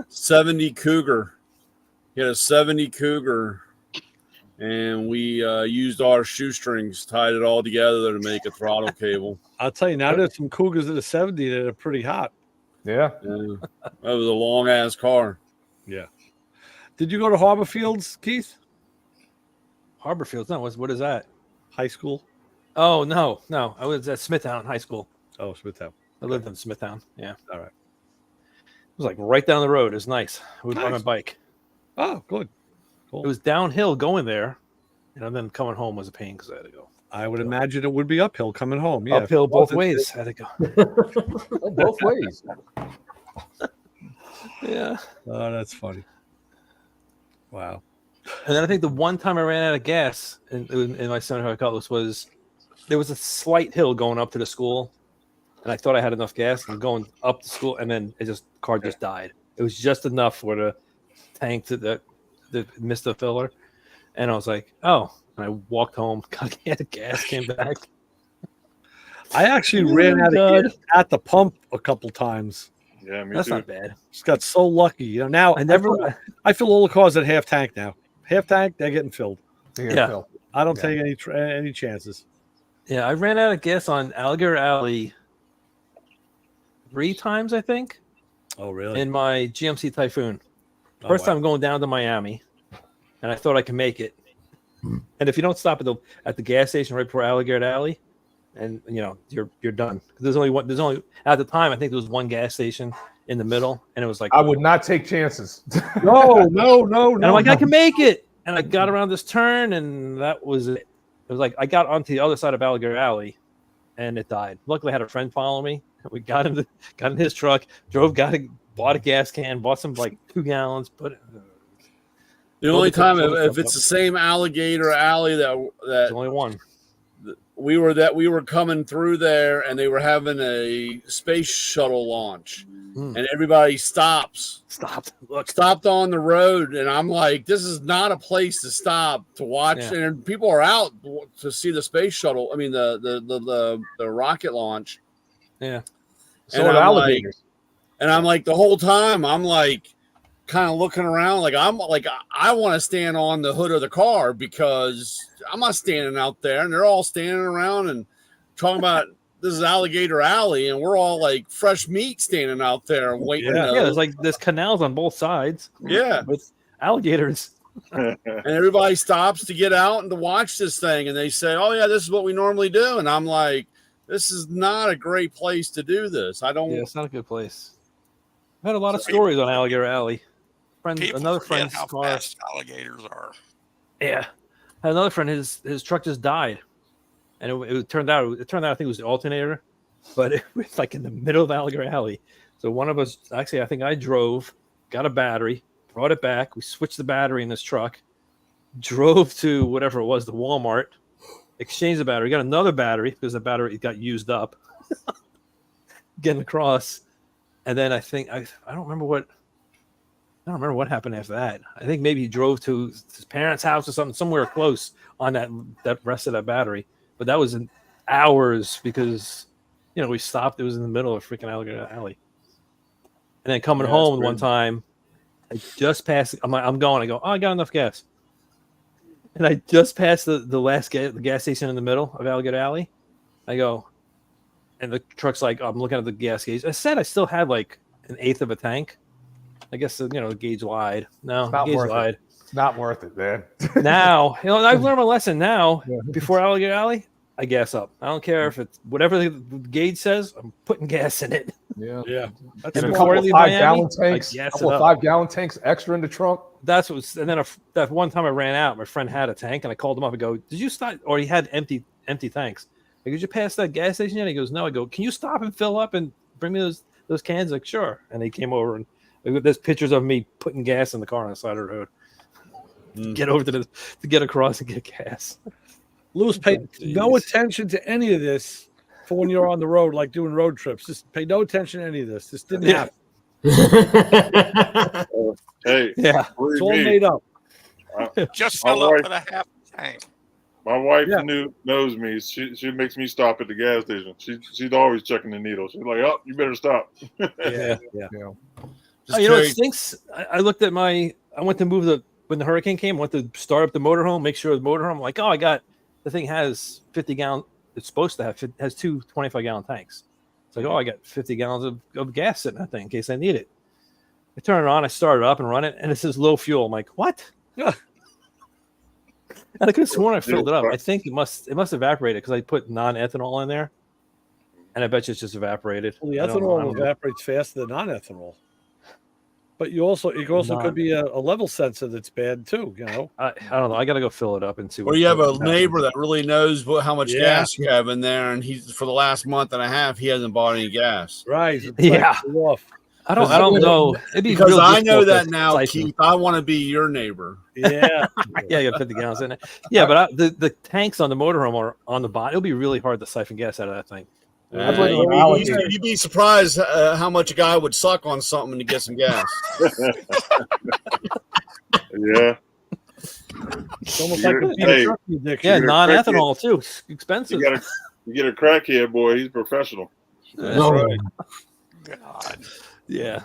70 Cougar. He had a 70 Cougar, and we used our shoestrings, tied it all together to make a throttle cable. I'll tell you, now there's some Cougars in the 70 that are pretty hot. Yeah. That was a long ass car. Yeah. Did you go to Harbor Fields, Keith? Harbor Fields? No, what is that? High school? Oh, no. I was at Smithtown High School. Oh, Smithtown. I lived in Smithtown. Yeah. All right. It was like right down the road. It was nice. I would ride my bike. Oh, good. Cool. It was downhill going there, and then coming home was a pain because I had to go. I would imagine it would be uphill coming home. Yeah, uphill both ways. I had to go. Both ways. Yeah. Oh, that's funny. Wow. And then I think the one time I ran out of gas in my 75 Cutlass was there was a slight hill going up to the school, and I thought I had enough gas. And going up to school, and then the car just died. It was just enough for the tank to missed the filler, and I was like, oh. And I walked home, got a gas, came back. I actually ran out of gas at the pump a couple times. Yeah, me That's too. not bad. Just got so lucky. Now I fill all the cars at half tank now. Half tank, they're getting filled. Yeah. I don't take any chances. Yeah, I ran out of gas on Alligator Alley 3 times, I think. Oh, really? In my GMC Typhoon. First time going down to Miami, and I thought I could make it. And if you don't stop at the gas station right before Alligator Alley, and you're done. There's only at the time I think there was one gas station in the middle, and it was like I would not take chances. No. And I'm like, I can make it. And I got around this turn, and that was it. It was like I got onto the other side of Alligator Alley, and it died. Luckily, I had a friend follow me. We got in his truck, bought a gas can, bought some like 2 gallons, put it. The only time if it's the same Alligator Alley that There's only one. We were coming through there, and they were having a space shuttle launch, and everybody stopped on the road, and I'm like, this is not a place to stop to watch, and people are out to see the space shuttle. I mean the rocket launch. Yeah. So are alligators. And I'm like the whole time I'm like kind of looking around like I want to stand on the hood of the car because I'm not standing out there, and they're all standing around and talking about this is Alligator Alley, and we're all like fresh meat standing out there waiting. There's canals on both sides. Yeah, with alligators. And everybody stops to get out and to watch this thing, and they say, "Oh yeah, this is what we normally do." And I'm like, "This is not a great place to do this. I don't." Yeah, it's not a good place. I've had a lot of stories on Alligator Alley. Another friend's how car. fast alligators are. Yeah, I had another friend. His truck just died, and it turned out I think it was the alternator, but it was like in the middle of Alligator Alley. So one of us, actually, I think I drove, got a battery, brought it back. We switched the battery in this truck, drove to whatever it was, the Walmart, exchanged the battery, got another battery because the battery got used up. Getting across, and then I think I don't remember what happened after that. I think maybe he drove to his parents' house or something, somewhere close on that rest of that battery. But that was in hours because, we stopped. It was in the middle of freaking Alligator Alley. And then coming home one time, I just passed. I'm going. I go, oh, I got enough gas. And I just passed the gas station in the middle of Alligator Alley. I go, and the truck's like, I'm looking at the gas gauge. I said I still had like an eighth of a tank. I guess the gauge lied. No, it's not the gauge worth lied. it. It's not worth it, man. Now, I've learned my lesson now. Before Alligator Alley, I gas up. I don't care if it's whatever the gauge says, I'm putting gas in it. Yeah. That's And a before couple I of leave Miami, 5-gallon tanks, gas couple it of up. 5-gallon tanks extra in the trunk. That's what. And then that one time I ran out, my friend had a tank, and I called him up and go, "Did you stop?" Or he had empty tanks. Like, did you pass that gas station yet? He goes, "No." I go, "Can you stop and fill up and bring me those cans?" Like, sure. And he came over, and there's pictures of me putting gas in the car on the side of the road. Get over to get across and get gas. Lewis, pay no Jeez. attention to any of this for when you're on the road, like doing road trips. Just pay no attention to any of this. This didn't happen. Hey, Yeah. It's all made up. Just My fill up wife- with a half tank. My wife Yeah. knows me. She makes me stop at the gas station. She's always checking the needle. She's like, "Oh, you better stop." Yeah. Just You know what carry- stinks? I looked at I went to move when the hurricane came, I went to start up the motorhome, make sure the motorhome, I'm like, oh, the thing has 50 gallon. It's supposed to has two 25-gallon tanks. It's like, oh, I got 50 gallons of gas sitting in that thing in case I need it. I turn it on, I start it up and run it, and it says low fuel. I'm like, what? Yeah. And I could have sworn I filled it up. I think it must evaporated because I put non-ethanol in there, and I bet you it's just evaporated. Well, the I don't know. ethanol evaporates faster than non-ethanol. But it also could be a level sensor that's bad too. You know, I don't know. I got to go fill it up and see. Or you have a neighbor that really knows how much Yeah. gas you have in there, and he's for the last month and a half he hasn't bought any gas. right? Yeah. Off. I don't know. It'd be Because real I know difficult that to now, siphon. Keith. I want to be your neighbor. Yeah. Yeah, you got 50 gallons in it. Yeah, but the tanks on the motorhome are on the bottom. It'll be really hard to siphon gas out of that thing. That's what you allocated. You'd be surprised how much a guy would suck on something to get some gas. Yeah. It's almost like a Hey. turkey addiction. Yeah, You're a non-ethanol too. It's expensive. You get a crackhead boy. He's professional. That's No. right. God. Yeah.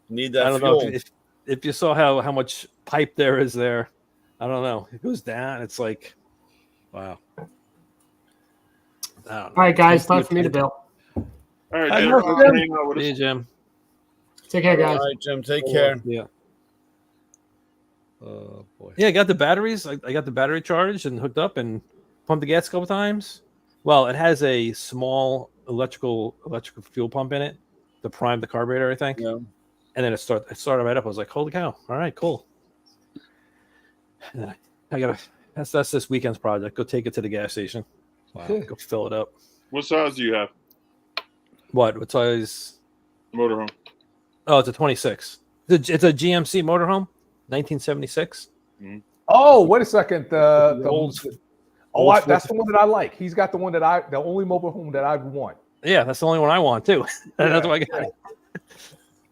Need I that don't fuel. know if you saw how much pipe there is there. I don't know. It goes down. It's like, wow. I don't know. All right, guys, time for me to bill. All right, I Jim, know, thanks for Jim. hanging out with us. Hey, Jim. Take care, guys. All right, Jim. Take care. Yeah. Oh boy. Yeah, I got the batteries. I got the battery charged and hooked up and pumped the gas a couple times. Well, it has a small electrical fuel pump in it to prime the carburetor, I think. Yeah. And then it started right up. I was like, holy cow. All right, cool. And I gotta that's this weekend's project. Go take it to the gas station. Wow. Go fill it up. What size do you have? What size? Motorhome. Oh, it's a 26. It's a GMC motorhome, 1976. Oh, wait a second. The old- that's the one that I like. He's got the one the only mobile home that I want. Yeah, that's the only one I want too. That's why I got it.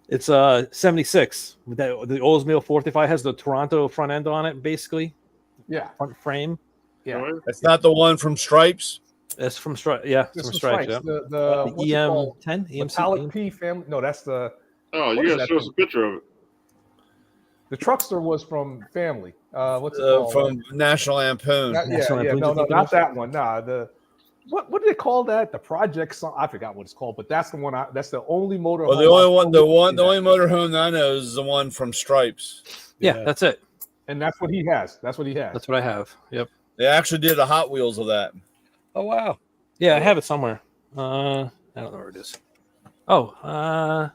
It's 76. The Oldsmobile 455 has the Toronto front end on it, basically Yeah, front frame. yeah. That's not the one from Stripes. That's from Stripes. Yeah, This from is Stripes. Stripes. Yeah. The what's it called? EM10, EMC. Metallic P family. No, that's the Oh, What you is got to that show us thing? a picture of it. truckster was from family. What's it called? From National Lampoon. National Yeah. Lampoon's No, I think it not is. that one. Nah, what do they call that? The project song? I forgot what it's called, but that's the one. That's the only motor. Well, the only motorhome that I know is the one from Stripes. Yeah, that's it. and that's what he has. That's what he has. That's what I have. Yep. They actually did a Hot Wheels of that. Oh wow. Yeah, I have it somewhere. I don't know where it is. Oh,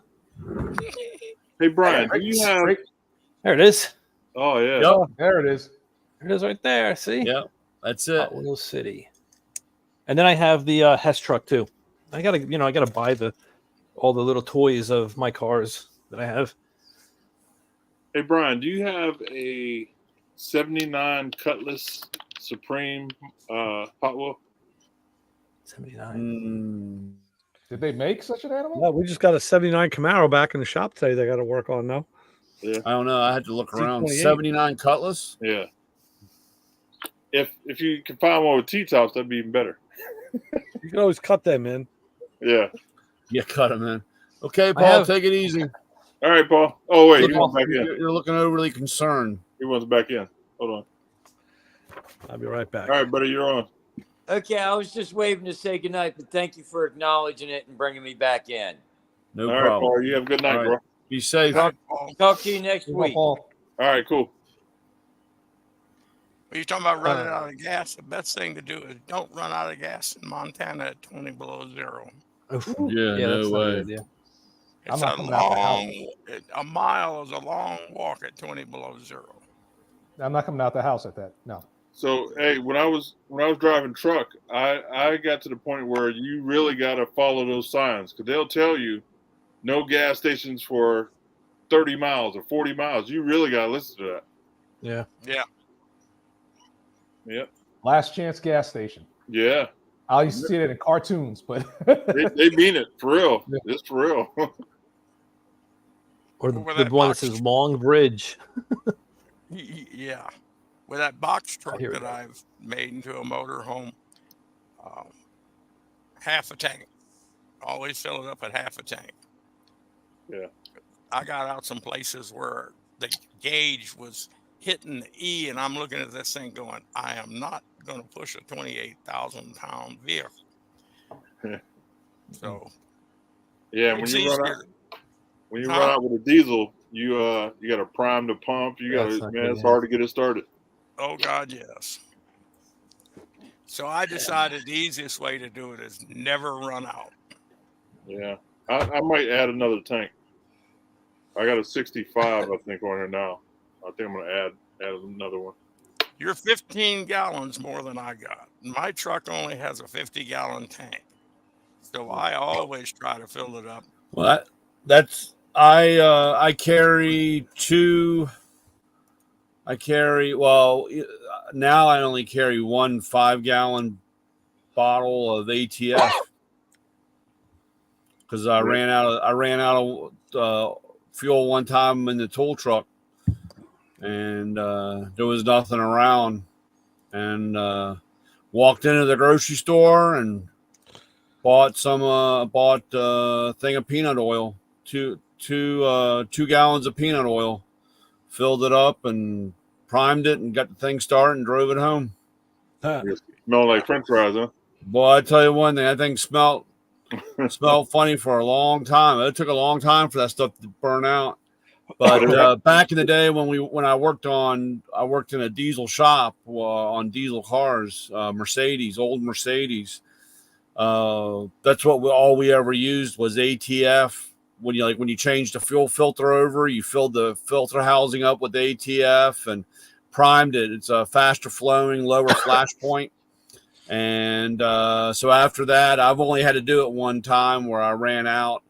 Hey, Brian, do you have? there it is. Oh yeah. Yep. There it is. There it is right there. See? Yeah, that's it. Hot Wheels City. And then I have the Hess truck too. I gotta buy all the little toys of my cars that I have. Hey, Brian, do you have a '79 Cutlass Supreme Hot Wheel? 79. Did they make such an animal? Well, we just got a '79 Camaro back in the shop today. They got to work on now. I don't know. I had to look around. 228. 79 Cutlass. Yeah. If you can find one with T-tops, that'd be even better. You can always cut them in. Yeah. Yeah, cut him in. Okay, I Paul, have- take it easy. All right, Paul. Oh wait, he Look, wants back in. You're looking overly concerned. He wants back in. Hold on. I'll be right back. All right, buddy, you're on. Okay, I was just waving to say goodnight, but thank you for acknowledging it and bringing me back in. No All right, problem. Paul. You have a good night, All right. bro. Be safe. Talk to you next Well, week. Paul, All right, cool. When you're talking about running out of gas, the best thing to do is don't run out of gas in Montana at 20 below zero. Oof. Yeah, Yeah, that's no not way. good. Yeah. It's not a coming out the house. a mile is a long walk at 20 below zero. I'm not coming out the house at that. No. So hey, when I was driving truck, I got to the point where you really got to follow those signs because they'll tell you no gas stations for 30 miles or 40 miles. You really got to listen to that. Yeah. Yeah. Yep. Last chance gas station. Yeah. I used to see that in cartoons, but They mean it for real. Yeah. It's for real. Or Or the one that says Long Bridge. Yeah. With that box truck hear that that. I've made into a motor home, half a tank. Always fill it up at half a tank. Yeah. I got out some places where the gauge was hitting the E, and I'm looking at this thing going, I am not going to push a 28,000-pound vehicle. So Yeah, when it's you easier. run out with a diesel, you got to prime the pump. You got That's to not man, good, it's yeah. hard to get it started. Oh God, yes. So I decided the easiest way to do it is never run out. Yeah, I might add another tank. I got a 65, I think, on here now. I think I'm gonna add another one. You're 15 gallons more than I got. My truck only has a 50-gallon tank, so I always try to fill it up. Well, I carry two. Now I only carry one 5-gallon bottle of ATF because I ran out of fuel one time in the tool truck, and there was nothing around, and walked into the grocery store and bought a thing of peanut oil, two 2 gallons of peanut oil, filled it up and primed it and got the thing started and drove it home. Smell like French fries, huh? Boy, I tell you one thing, that thing smelled funny for a long time. It took a long time for that stuff to burn out. But back in the day when I worked in a diesel shop on diesel cars, Mercedes, old Mercedes. That's what all we ever used was ATF. When you change the fuel filter over, you filled the filter housing up with ATF and primed it. It's a faster flowing, lower flash point. And so after that, I've only had to do it one time where I ran out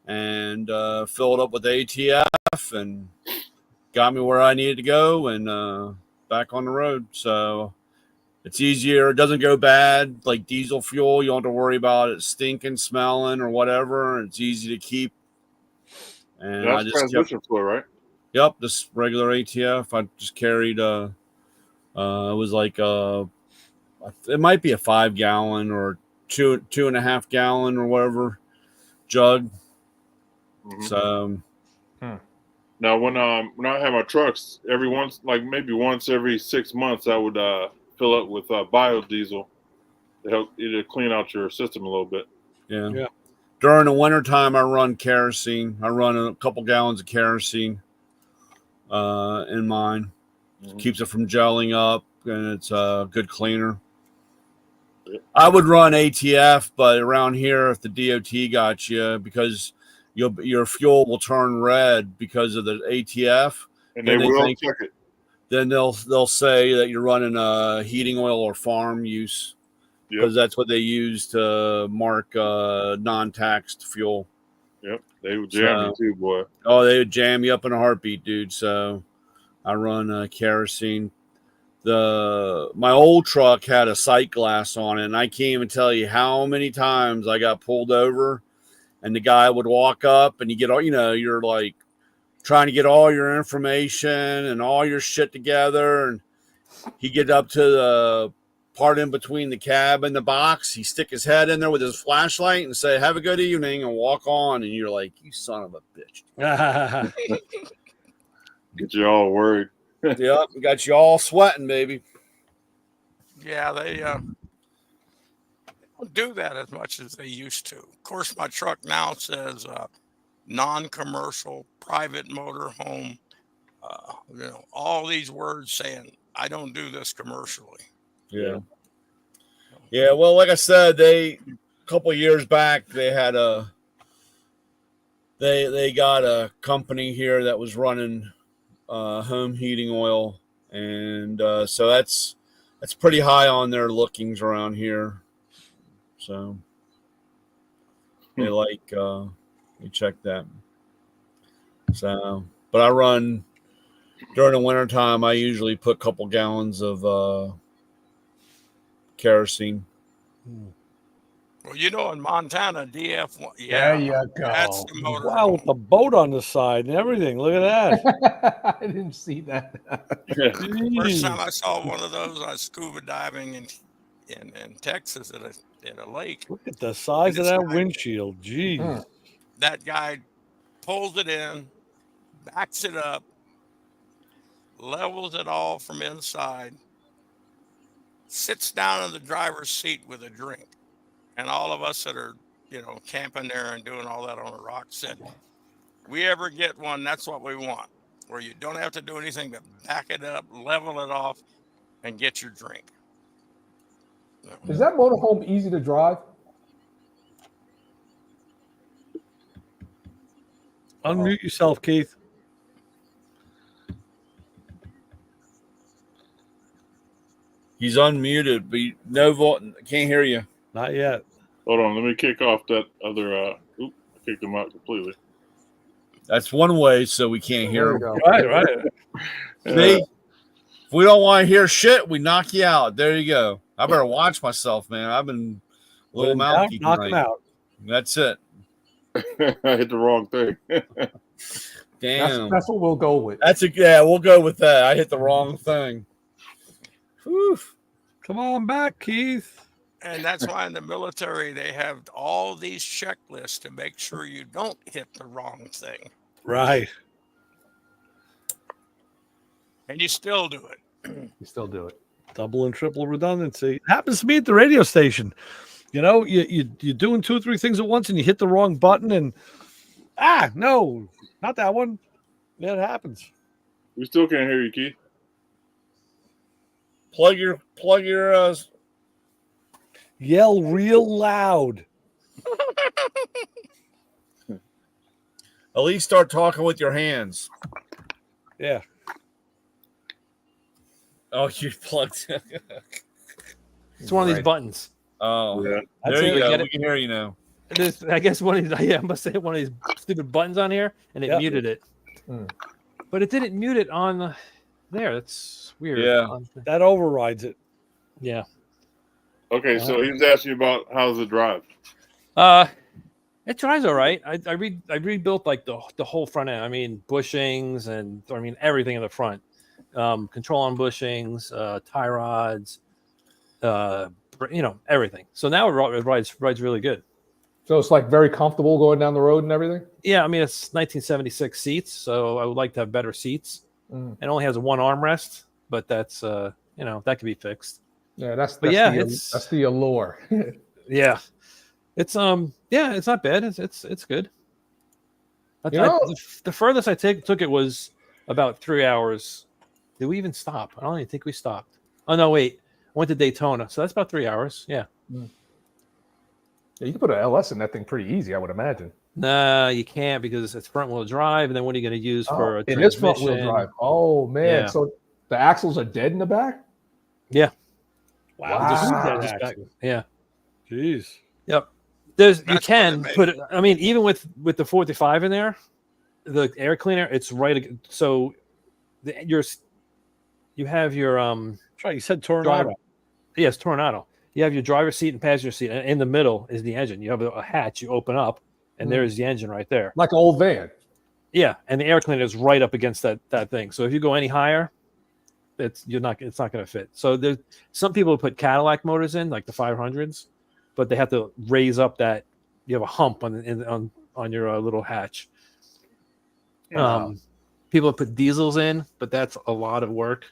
and filled up with ATF and got me where I needed to go and back on the road. So it's easier. It doesn't go bad like diesel fuel. You don't have to worry about it stinking, smelling, or whatever. It's easy to keep. And That's transmission flow, right? Yep, just regular ATF. I just carried it was like it might be a 5-gallon or 2.5 gallon or whatever jug. Mm-hmm. So now when I have my trucks, maybe once every 6 months, I would fill up with biodiesel to help either clean out your system a little bit. Yeah. During the wintertime, I run kerosene. I run a couple gallons of kerosene in mine. Mm-hmm. Keeps it from gelling up, and it's a good cleaner. Yep. I would run ATF, but around here, if the DOT got you, because your fuel will turn red because of the ATF, and they will check it. Then they'll say that you're running heating oil or farm use, because that's what they use to mark non-taxed fuel. Yep, they would jam you too, boy. Oh, they would jam you up in a heartbeat, dude. So I run kerosene. My old truck had a sight glass on it, and I can't even tell you how many times I got pulled over, and the guy would walk up, and you get all, you're like trying to get all your information and all your shit together, and he get up to the part in between the cab and the box. He stick his head in there with his flashlight and say, "Have a good evening," and walk on. And you're like, "You son of a bitch!" Get you all worried. Yep, we got you all sweating, baby. Yeah, they don't do that as much as they used to. Of course, my truck now says non-commercial, private motor home. All these words saying I don't do this commercially. Yeah. Well, like I said, a couple of years back, they had they got a company here that was running home heating oil, and so that's pretty high on their lookings around here. So they we check that. So, but I run during the wintertime. I usually put a couple gallons of kerosene. Well, in Montana, DF, There you go. that's the motor. Wow, with the boat on the side and everything. Look at that. I didn't see that. First time Jeez. I saw one of those, I was scuba diving in Texas at a lake. Look at the size of It's that like- windshield. Jeez. That guy pulls it in, backs it up, levels it all from inside, sits down in the driver's seat with a drink. And all of us that are, camping there and doing all that on a rock said, we ever get one, that's what we want, where you don't have to do anything but back it up, level it off, and get your drink. Is that motorhome easy to drive? Unmute yourself, Keith. He's unmuted, but can't hear you. Not yet. Hold on, let me kick off that other. I kicked him out completely. That's one way, so we can't hear him. Go. Right. See, if we don't want to hear shit, we knock you out. There you go. I better watch myself, man. I've been a little mouthy Knock him tonight. out. That's it. I hit the wrong thing. Damn. That's what we'll go with. We'll go with that. I hit the wrong thing. Whew. Come on back, Keith. And that's why in the military, they have all these checklists to make sure you don't hit the wrong thing. Right. And you still do it. You still do it. Double and triple redundancy. Happens to me at the radio station. You're doing 2 or 3 things at once and you hit the wrong button and no, not that one. Yeah, it happens. We still can't hear you, Keith. Plug your Yell real loud. at least start talking with your hands. Yeah. Oh, you plugged it. It's one of these buttons. Oh, Yeah. there you it. go. Get We it? can hear you now. I guess one of these. Yeah, I must say one of these stupid buttons on here, and it Yep. muted it. But it didn't mute it on there. That's weird. Yeah. That overrides it. Yeah. Okay, so he's asking about how's the drive. It drives all right. I rebuilt like the whole front end. I mean, bushings and everything in the front. Control on bushings, tie rods, everything. So now it rides really good. So it's like very comfortable going down the road and everything. Yeah, I mean it's 1976 seats, so I would like to have better seats. It only has a one armrest, but that's that can be fixed. Yeah, that's it's the allure. Yeah, it's it's not bad. It's good. The furthest I took it was about 3 hours. Did we even stop? I don't even think we stopped. Oh no, wait. I went to Daytona, so that's about 3 hours. Yeah. Yeah, you can put an LS in that thing pretty easy, I would imagine. Nah, you can't because it's front wheel drive, and then what are you going to use for a it is front wheel transmission? drive. Oh man, Yeah. so the axles are dead in the back. Yeah. Wow. Just back. Yeah. Jeez. Yep. You That's can what it put it. I mean, even with the 45 in there, the air cleaner, it's right. So you have your That's right. You said Tornado. Yes, Tornado. You have your driver's seat and passenger seat, and in the middle is the engine. You have a hatch you open up, and there's the engine right there. Like an old van. Yeah, and the air cleaner is right up against that thing. So if you go any higher, it's not going to fit. So there's some people put Cadillac motors in, like the 500s, but they have to raise up that you have a hump on your little hatch. People put diesels in, but that's a lot of work.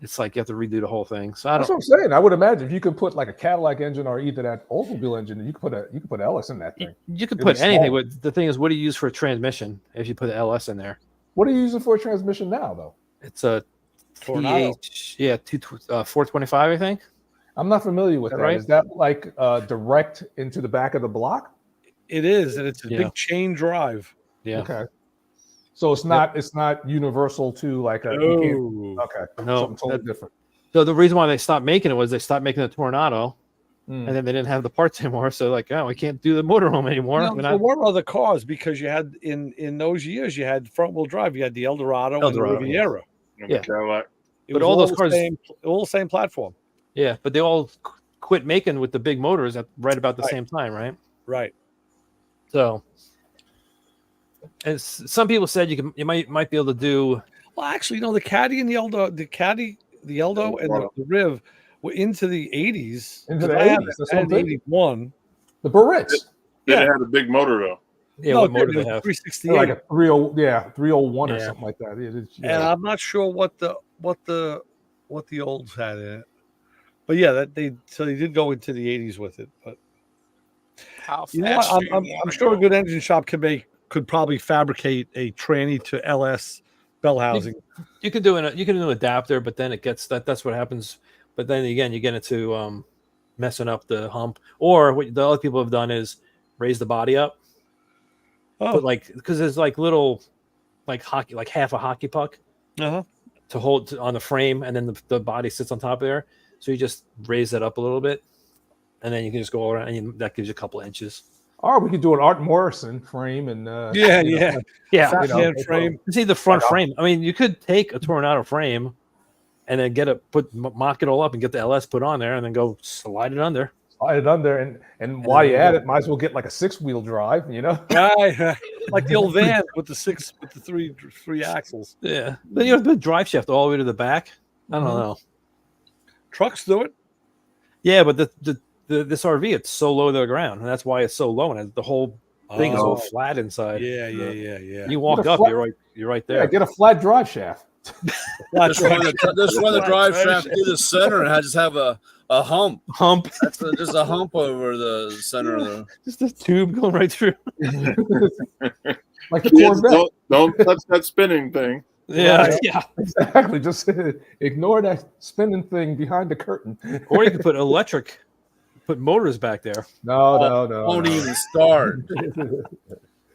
It's like you have to redo the whole thing. So That's what I'm saying. I would imagine if you could put like a Cadillac engine or either that Oldsmobile engine, you could put LS in that thing. you could It'd put be anything. small. But the thing is, what do you use for a transmission if you put an LS in there? What are you using for a transmission now, though? It's a Tornado. 425, I think. I'm not familiar with Is that. that right? Is that like direct into the back of the block? It is, and it's a Yeah. big chain drive. Yeah. Okay. So it's not universal to like a you can't, okay. No, Something totally that- different. So the reason why they stopped making it was they stopped making the Tornado, Mm. and then they didn't have the parts anymore. So like, oh, we can't do the motorhome anymore. You know, We're there not- were other cars because you had in those years you had front wheel drive. You had the Eldorado, Eldorado, and the Riviera. And Yeah. the Cadillac. It But was all those the cars- all the same platform. Yeah, but they all quit making with the big motors at right about the Right. same time, right? Right. So, and some people said you might be able to do. Well, actually, you know, the Caddy and the Eldo, the Eldo, and the Riv were into the 80s. Into 'cause the I had 80s, that's I what had I'm thinking. 81. The Barrettes. They Yeah. had a big motor though. Yeah, No, what motor it they was have? 368. They're like a 301 or Yeah. something like that. And Yeah. I'm not sure what the olds had in it. But yeah, they did go into the 80s with it. But How you know what? fast do you I'm wanna sure a go? good engine shop could probably fabricate a tranny to LS bell housing. You can do an adapter, but then it gets that's what happens. But then again, you get into messing up the hump. Or what the other people have done is raise the body up, Oh, but like because there's like little like hockey, like half a hockey puck uh-huh. to hold on the frame, and then the body sits on top of there. So you just raise that up a little bit, and then you can just go around, and that gives you a couple inches. Or we could do an Art Morrison frame and Yeah, you know, yeah. Yeah, Fat you know, man frame. see the front Like a- frame. I mean, you could take a Tornado frame and then mock it all up and get the LS put on there, and then go slide it under. slide it under, and while then you're there at you it, might as well get like a 6-wheel drive, you know? Right. Like the old van with the three axles. Yeah, then you have the drive shaft all the way to the back. I don't Mhm. know. Trucks do it. Yeah, but this RV, it's so low to the ground, and that's why it's so low, and the whole thing is all Oh, flat inside. yeah. You walk Get a up, flat- you're right Yeah, there. get a flat drive shaft. Just run the drive shaft through the center and just have a hump. Hump, Just a hump over the center of the. just a tube going right through. Like the Kids, Corvette. don't touch that spinning thing. Yeah, Right. yeah. Exactly. Just ignore that spinning thing behind the curtain. Or you could put motors back there. No. Won't even start.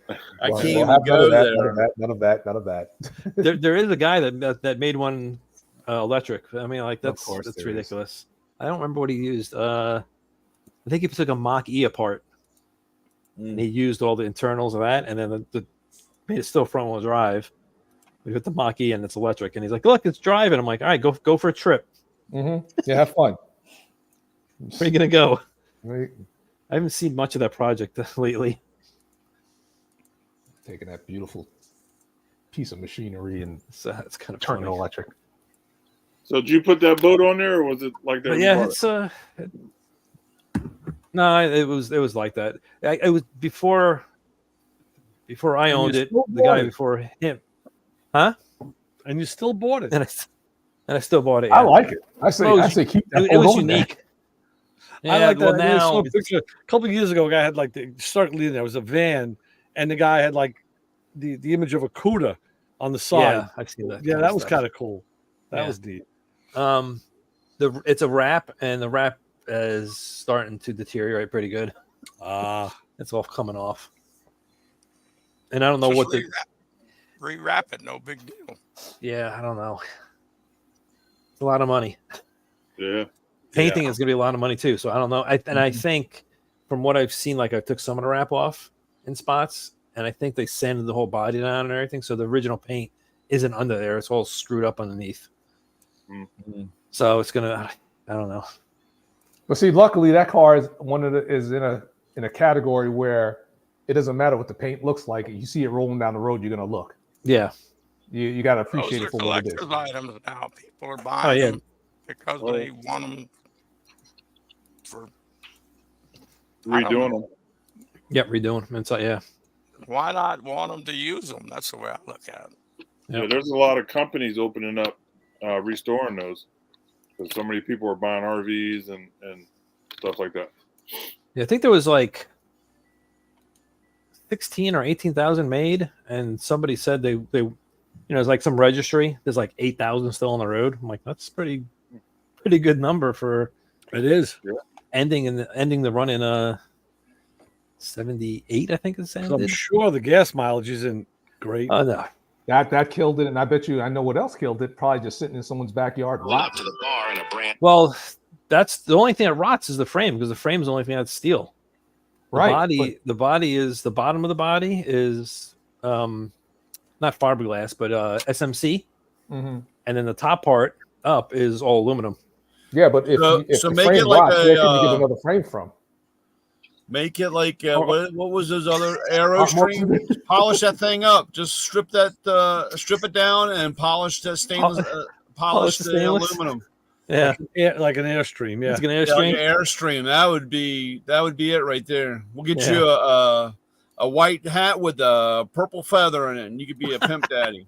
I Well, can't we'll even have go there. None of that. There is a guy that made one electric. I mean, like that's course there is. ridiculous. I don't remember what he used. I think he took a Mach E apart, and he used all the internals of that, and then made it still front wheel drive. We put the Mach E and it's electric, and he's like, "Look, it's driving." I'm like, "All right, go for a trip. Mm-hmm. Yeah, have fun. Where are you gonna go?" Right. I haven't seen much of that project lately. Taking that beautiful piece of machinery and So it's kind of turning it funny. electric. So did you put that boat on there, or was it like that? But yeah, it's no, it was like that. It was before I And owned you it. still The guy bought it. before him, huh? And you still bought it. And I still bought it. I yeah. like it. I say keep that. It was boat on there. unique. I Yeah, like well that. I saw now a picture a couple of years ago. A guy had like the start leading. There was a van, and the guy had like the image of a CUDA on the side. yeah, I've seen that. Yeah, that was kind of cool. That was neat. It's a wrap, and the wrap is starting to deteriorate pretty good. It's all coming off, and I don't know what the rewrap it. No big deal. I don't know. It's a lot of money. Yeah. Painting is going to be a lot of money too. So I don't know. I think from what I've seen, like I took some of the wrap off in spots, and I think they sanded the whole body down and everything. So the original paint isn't under there; it's all screwed up underneath. Mm-hmm. So it's gonna. I don't know. But see, luckily that car is in a category where it doesn't matter what the paint looks like. You see it rolling down the road, you're gonna look. Yeah. You got to Those appreciate are it for what it is. collector's items now. People are buying them because they want them for Redoing them. Yep, redoing them. It's like, yeah. Why not want them to use them? That's the way I look at it. Yeah, there's a lot of companies opening up, restoring those, because so many people are buying RVs and stuff like that. Yeah, I think there was like 16 or 18,000 made, and somebody said they it's like some registry. There's like 8,000 still on the road. I'm like, that's pretty good number for It is. ending the run in 78, I think it's 'Cause I'm ended. sure the gas mileage isn't great. Oh no. That killed it, and I bet you I know what else killed it. Probably just sitting in someone's backyard. Up to the bar in a brand. Well, that's the only thing that rots is the frame, because the frame is the only thing that's steel. The Right. the body is the bottom of the body is not fiberglass, but SMC, Mm-hmm. and then the top part up is all aluminum. Yeah, but if So the make frame it like rots, where can you a, get another frame from? Make it like what was those other aero stream? Polish that thing up. Just strip it down and polish the stainless. Polish the stainless? aluminum. Yeah, Like an Airstream. Yeah. it's an Yeah, like Airstream. an Airstream. That would be it right there. We'll get Yeah. you a white hat with a purple feather in it, and you could be a pimp daddy.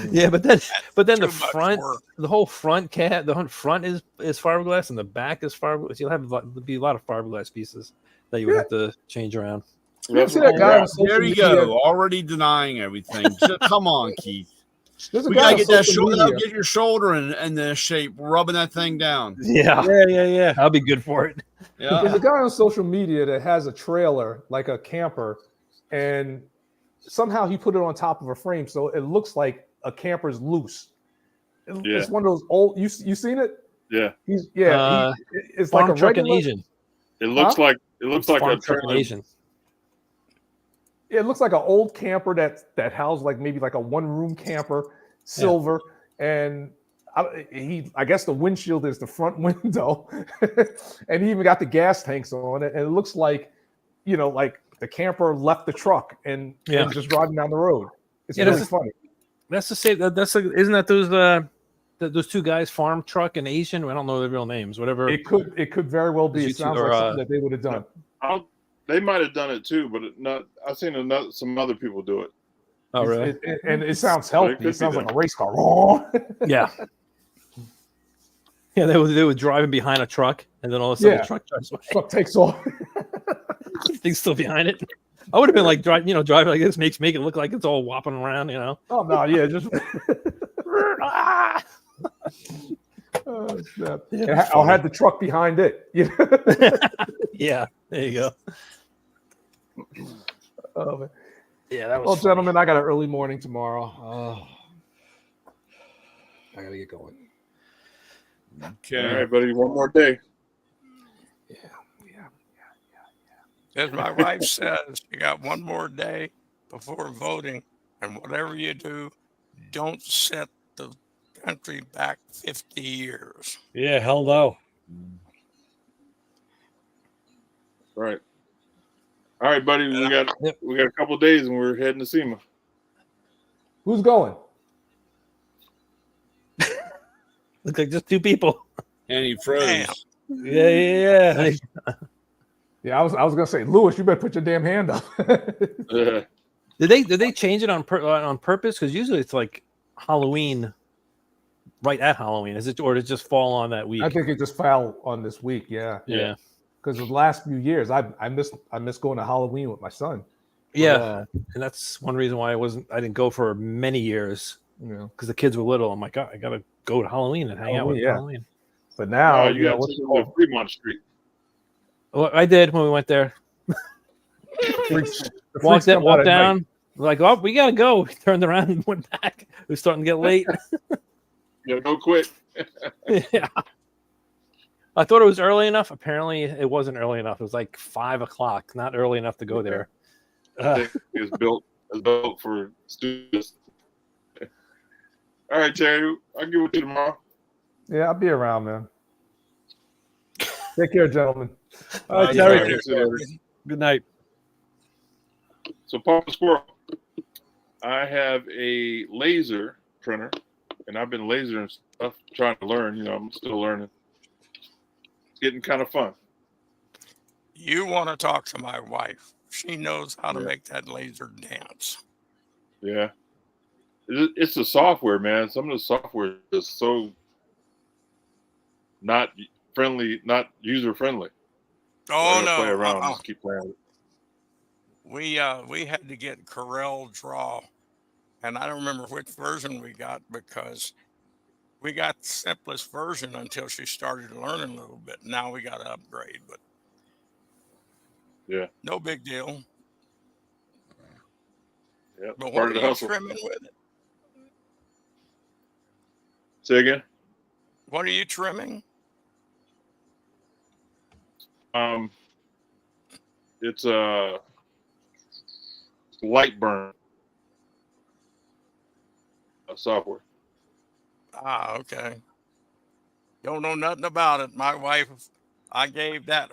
Yeah, but then the Too much front, work. the whole front front is fiberglass, and the back is fiberglass. You'll have be a lot of fiberglass pieces that you would have to change around. You ever see that guy on social There you media? go. Already denying everything. Just, come on, Keith. There's a We guy gotta on get that social shoulder. media. Get your shoulder in the shape, rubbing that thing down. Yeah, Yeah. I'll be good for it. Yeah. There's a guy on social media that has a trailer like a camper, and somehow he put it on top of a frame, so it looks like a camper's loose. It's one of those old. You seen it? Yeah. It's Farm like a truck in regular. Asian. It looks like a Farm truck in trailer. Asian. It looks like an old camper that housed like maybe like a one-room camper, silver, and I guess the windshield is the front window, and he even got the gas tanks on it, and it looks like, like the camper left the truck and just driving down the road. It's really funny. That's to say isn't that those two guys, farm truck and Asian? I don't know their real names. Whatever. It could very well be. It sounds like something that they would have done. They might have done it too, but I've seen some other people do it. Oh, really? And it sounds healthy. It sounds like a race car. Yeah. Yeah, they were driving behind a truck, and then all of a sudden the truck drives away. Truck takes off. Thing's still behind it. I would have been like driving like this, make it look like it's all whopping around, Oh no, yeah, just I'll have the truck behind it. Yeah, there you go. Oh, man. Yeah, that was. Well, gentlemen, I got an early morning tomorrow. I gotta get going. Okay. All right, buddy. One more day. Yeah. As my wife says, you got one more day before voting, and whatever you do, don't set the country back 50 years. Yeah, hell no. All right, buddy. We got a couple of days, and we're heading to SEMA. Who's going? Look like just two people. And he froze. Damn. Yeah. Yeah, I was gonna say, Lewis, you better put your damn hand up. Did they change it on purpose? Because usually it's like Halloween, right at Halloween. Is it, or does it just fall on that week? I think it just fell on this week. Yeah. Because the last few years, I miss going to Halloween with my son. Yeah, and that's one reason why I didn't go for many years. Because the kids were little. I'm like, I gotta go to Halloween and hang out with Halloween. But now, you got to go to Fremont Street. Well, I did when we went there. Walked down. We're like, oh, we gotta go. We turned around and went back. It was starting to get late. Go quick. Yeah. I thought it was early enough. Apparently, it wasn't early enough. It was like 5 o'clock. Not early enough to go there. I think it's built for students. All right, Terry. I'll get with you tomorrow. Yeah, I'll be around, man. Take care, gentlemen. All right, Terry. Good night. So, Papa Squirrel, I have a laser printer, and I've been lasering stuff, trying to learn. I'm still learning. It's getting kind of fun. You want to talk to my wife. She knows how to make that laser dance. Yeah. It's the software, man. Some of the software is so not friendly, not user friendly. Oh, so no. Play around, just keep playing with it. We had to get Corel Draw, and I don't remember which version we got because we got the simplest version until she started learning a little bit. Now we got to upgrade, but Yeah. no big deal. Yeah. But Part what of are the you hustle. trimming with it? Say again. What are you trimming? It's a light burn software. Ah, okay. Don't know nothing about it. My wife, I gave that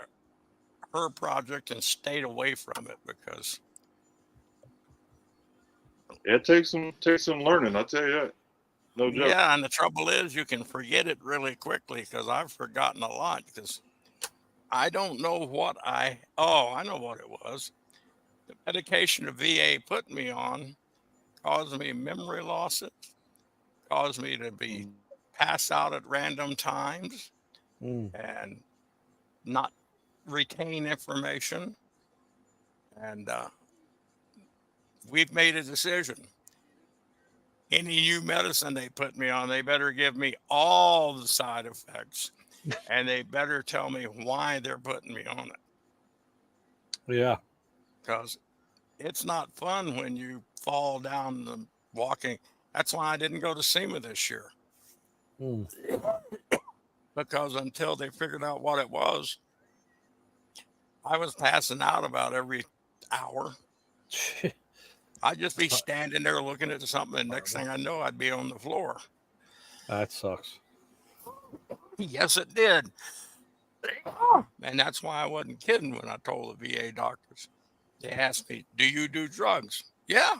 her project and stayed away from it because It takes some learning. I'll tell you that. No joke. yeah, and the trouble is you can forget it really quickly because I've forgotten a lot because I don't know what I know what it was. The medication the VA put me on caused me memory losses, caused me to be pass out at random times and not retain information. And we've made a decision. Any new medicine they put me on, they better give me all the side effects and they better tell me why they're putting me on it. Yeah. Because it's not fun when you fall down the walking. That's why I didn't go to SEMA this year. Because until they figured out what it was, I was passing out about every hour. I'd just be standing there looking at something, and next thing I know, I'd be on the floor. That sucks. Yes, it did. And that's why I wasn't kidding when I told the VA doctors. They asked me, do you do drugs? Yeah.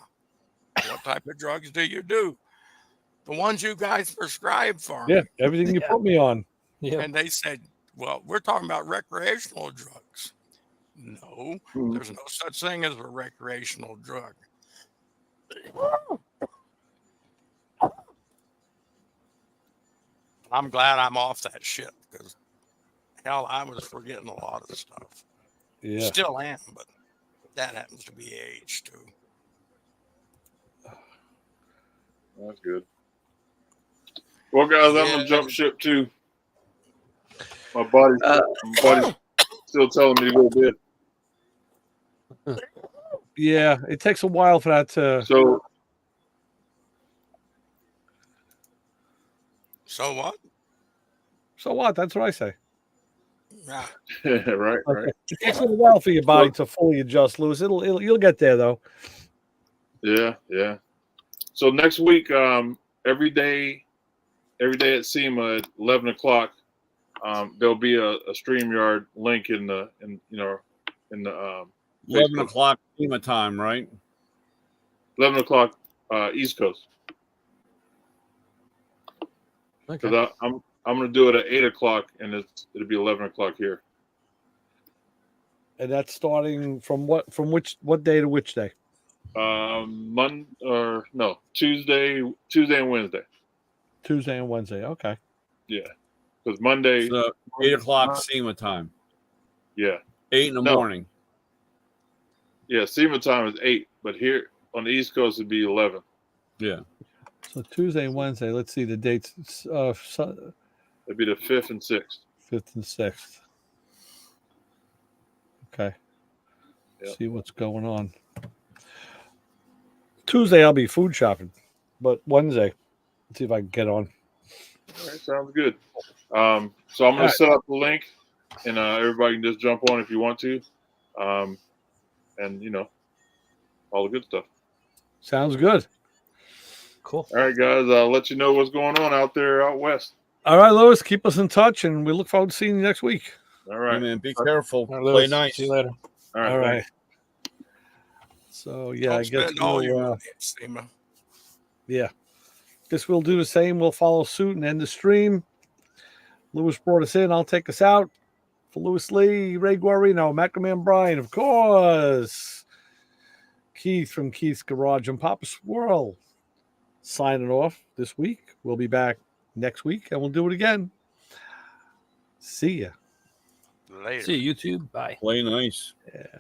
What type of drugs do you do? The ones you guys prescribe for me. Yeah, everything you put me on. Yeah. And they said, well, we're talking about recreational drugs. No, there's no such thing as a recreational drug. I'm glad I'm off that shit because hell, I was forgetting a lot of stuff. Yeah. Still am, but that happens to be age too. That's good. Well, guys, I'm Yeah. gonna jump ship too. My body's still telling me to go to bed. Yeah, it takes a while for that to. So what? So what? That's what I say. Yeah. right. It takes a while for your body to fully adjust, Lewis. You'll get there though. Yeah. So next week, every day at SEMA at 11 o'clock, there'll be a StreamYard link in the 11 o'clock SEMA time, right? 11 o'clock East Coast. Okay. Because I'm going to do it at 8 o'clock, and it'll be 11 o'clock here. And that's starting from what day to which day? Tuesday and Wednesday. Tuesday and Wednesday. Okay. Yeah, because Monday. So 8 o'clock SEMA time. Yeah. 8 in the morning. Yeah, SEMA time is 8, but here on the East Coast it'd be 11. Yeah. So Tuesday and Wednesday. Let's see the dates. It'd be the 5th and 6th. 5th and 6th. Okay. Yep. See what's going on. Tuesday I'll be food shopping, but Wednesday, let's see if I can get on. All right, sounds good. So I'm going to set up the link, and everybody can just jump on if you want to, and all the good stuff. Sounds good. Cool. All right, guys. I'll let you know what's going on out there out west. All right, Lois, keep us in touch, and we look forward to seeing you next week. All right. Hey, man, be careful. All right, Play Lewis, nice. See you later. All right. So yeah, Don't I guess spend all your we'll, money at SEMA. yeah. Guess we'll do the same. We'll follow suit and end the stream. Lewis brought us in. I'll take us out. For Lewis Lee, Ray Guarino, Macroman Brian, of course. Keith from Keith's Garage and Papa Swirl. Signing off this week. We'll be back next week and we'll do it again. See ya. Later. See you, YouTube. Bye. Play nice. Yeah.